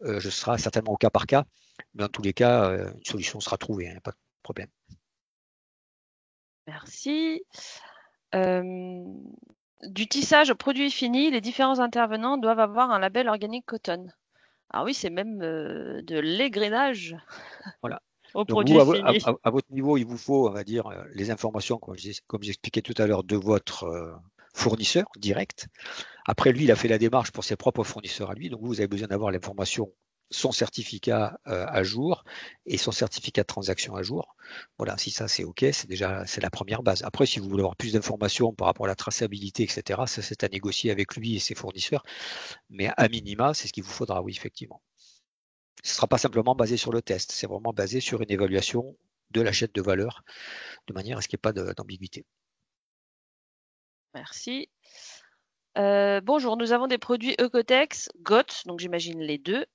je serai certainement au cas par cas. Mais dans tous les cas, une solution sera trouvée, hein, pas de problème. Merci. Du tissage au produit fini, les différents intervenants doivent avoir un label organique coton. Ah oui, c'est même de l'égrenage voilà. au Donc produit vous, fini. à votre niveau, il vous faut, on va dire, les informations, comme j'expliquais tout à l'heure, de votre fournisseur direct. Après, lui, il a fait la démarche pour ses propres fournisseurs à lui. Donc vous avez besoin d'avoir l'information, son certificat à jour et son certificat de transaction à jour. Voilà, si ça c'est OK, c'est la première base. Après, si vous voulez avoir plus d'informations par rapport à la traçabilité, etc., ça c'est à négocier avec lui et ses fournisseurs. Mais à minima, c'est ce qu'il vous faudra, oui, effectivement. Ce ne sera pas simplement basé sur le test, c'est vraiment basé sur une évaluation de la chaîne de valeur, de manière à ce qu'il n'y ait pas d'ambiguïté. Merci. Bonjour, nous avons des produits Eucotex, GOTS, donc j'imagine les deux.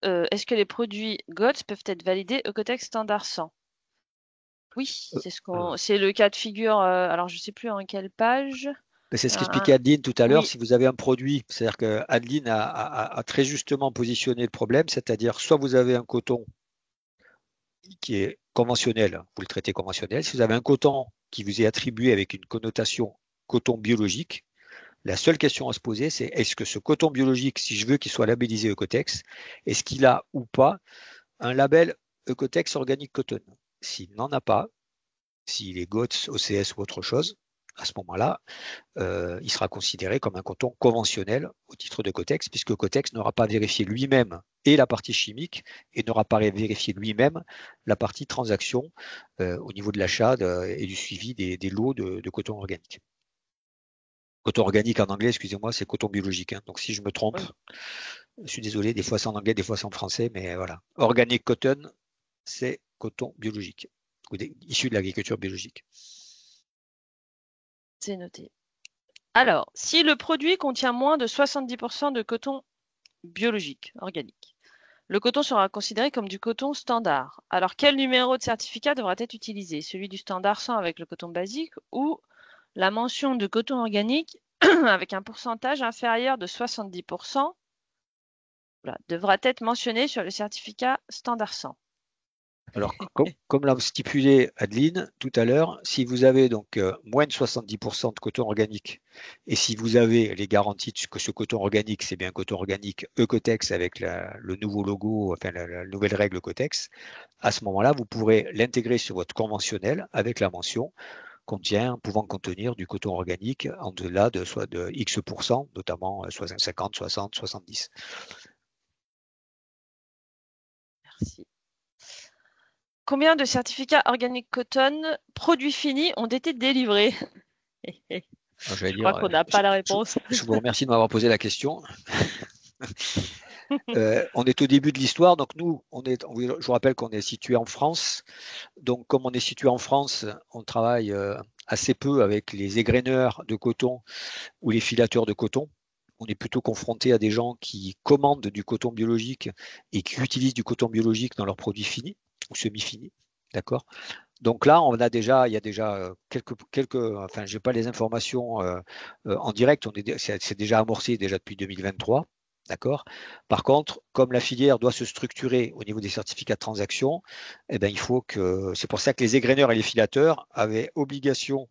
Est-ce que les produits GOTS peuvent être validés Eucotex standard 100? Oui, c'est le cas de figure. Alors je ne sais plus en quelle page. C'est ce qu'expliquait Adeline tout à l'heure. Oui. Si vous avez un produit, c'est-à-dire que Adeline a très justement positionné le problème, c'est-à-dire soit vous avez un coton qui est conventionnel, vous le traitez conventionnel. Si vous avez un coton qui vous est attribué avec une connotation coton biologique, la seule question à se poser, c'est est-ce que ce coton biologique, si je veux qu'il soit labellisé Eucotex, est-ce qu'il a ou pas un label Eucotex Organic Cotton? S'il n'en a pas, s'il est GOTS, OCS ou autre chose, à ce moment-là, il sera considéré comme un coton conventionnel au titre de Cotex, puisque Cotex n'aura pas vérifié lui-même et la partie chimique et n'aura pas vérifié lui-même la partie transaction au niveau de l'achat et du suivi des lots de coton organique. Coton organique en anglais, excusez-moi, c'est coton biologique. Hein. Donc si je me trompe, je suis désolé, des fois c'est en anglais, des fois c'est en français, mais voilà. Organic cotton, c'est coton biologique, ou issu de l'agriculture biologique. C'est noté. Alors, si le produit contient moins de 70% de coton biologique, organique, le coton sera considéré comme du coton standard. Alors, quel numéro de certificat devra être utilisé? Celui du standard 100 avec le coton basique ou la mention de coton organique avec un pourcentage inférieur de 70% devra être mentionnée sur le certificat standard 100. Alors, comme l'a stipulé Adeline tout à l'heure, si vous avez donc moins de 70% de coton organique et si vous avez les garanties que ce coton organique, c'est bien un coton organique Eucotex avec le nouveau logo, enfin la nouvelle règle Eucotex, à ce moment-là, vous pourrez l'intégrer sur votre conventionnel avec la mention pouvant contenir du coton organique en delà de soit de X%, notamment 50, 60, 70. Merci. Combien de certificats organiques coton produits finis ont été délivrés? Je crois qu'on n'a pas la réponse. Je vous remercie de m'avoir posé la question. On est au début de l'histoire, donc nous, je vous rappelle qu'on est situé en France. Donc comme on est situé en France, on travaille assez peu avec les égraineurs de coton ou les filateurs de coton. On est plutôt confronté à des gens qui commandent du coton biologique et qui utilisent du coton biologique dans leurs produits finis ou semi-finis. D'accord? Donc là, il y a déjà quelques enfin, j'ai pas les informations en direct, c'est déjà amorcé déjà depuis 2023. D'accord. Par contre, comme la filière doit se structurer au niveau des certificats de transaction, eh ben, c'est pour ça que les égraineurs et les filateurs avaient obligation,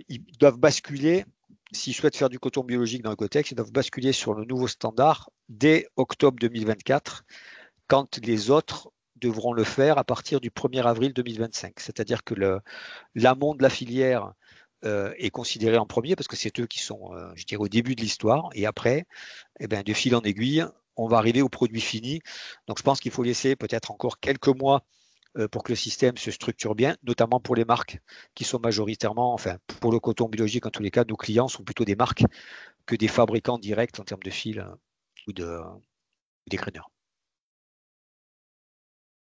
ils doivent basculer, s'ils souhaitent faire du coton biologique dans le Cotex, ils doivent basculer sur le nouveau standard dès octobre 2024, quand les autres devront le faire à partir du 1er avril 2025. C'est-à-dire que l'amont de la filière est considéré en premier parce que c'est eux qui sont, je dirais, au début de l'histoire. Et après, eh bien, de fil en aiguille, on va arriver au produit fini. Donc, je pense qu'il faut laisser peut-être encore quelques mois pour que le système se structure bien, notamment pour les marques qui sont majoritairement, enfin, pour le coton biologique, en tous les cas, nos clients sont plutôt des marques que des fabricants directs en termes de fil ou d'égraineurs.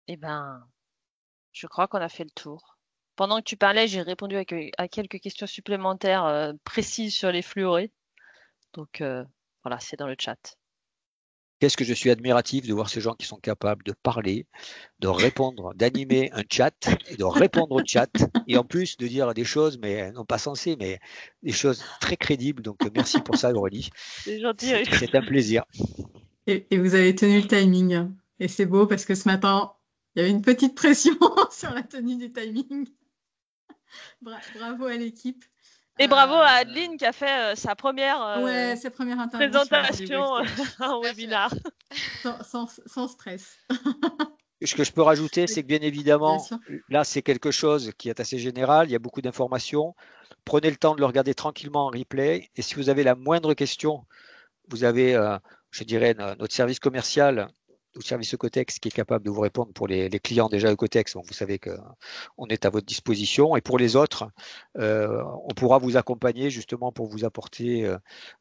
Eh ben, je crois qu'on a fait le tour. pendant que tu parlais, j'ai répondu à quelques questions supplémentaires précises sur les fluorés. Donc voilà, c'est dans le chat. Qu'est-ce que je suis admiratif de voir ces gens qui sont capables de parler, de répondre, d'animer un chat et de répondre au chat et en plus de dire des choses, mais non pas sensées, mais des choses très crédibles. Donc merci pour ça, Aurélie. C'est gentil. C'est un plaisir. Et vous avez tenu le timing. Et c'est beau parce que ce matin, il y avait une petite pression sur la tenue du timing. Bravo à l'équipe. Et bravo à Adeline qui a fait sa première sa première intervention présentation en webinaire. Sans stress. Ce que je peux rajouter, c'est que bien évidemment, là, c'est quelque chose qui est assez général. Il y a beaucoup d'informations. Prenez le temps de le regarder tranquillement en replay. Et si vous avez la moindre question, vous avez, je dirais, notre service commercial ou service Ecotex qui est capable de vous répondre pour les clients déjà Ecotex. Donc, vous savez qu'on est à votre disposition. Et pour les autres, on pourra vous accompagner justement pour vous apporter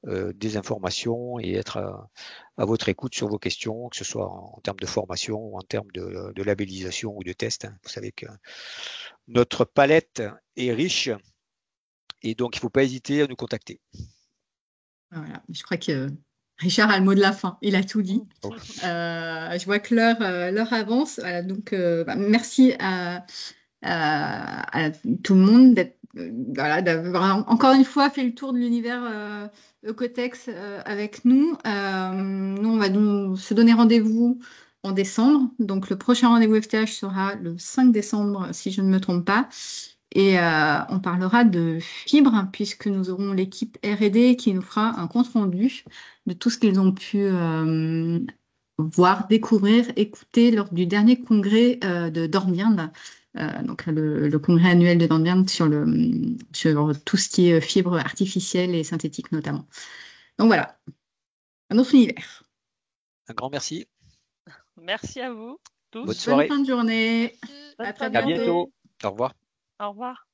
des informations et être à votre écoute sur vos questions, que ce soit en termes de formation ou en termes de labellisation ou de test. Vous savez que notre palette est riche et donc il ne faut pas hésiter à nous contacter. Voilà, je crois que Richard a le mot de la fin, il a tout dit. Je vois que l'heure avance, voilà, donc merci à tout le monde d'avoir encore une fois fait le tour de l'univers Ecotex avec nous. Nous, on va se donner rendez-vous en décembre. Donc, le prochain rendez-vous FTH sera le 5 décembre, si je ne me trompe pas. Et on parlera de fibres, puisque nous aurons l'équipe R&D qui nous fera un compte-rendu de tout ce qu'ils ont pu voir, découvrir, écouter lors du dernier congrès de Dornbirn. Donc le congrès annuel de Dornbirn sur tout ce qui est fibres artificielles et synthétiques notamment. Donc voilà, un autre univers. Un grand merci. Merci à vous tous. Bonne soirée. Bonne fin de journée. À très bientôt. Au revoir. Au revoir.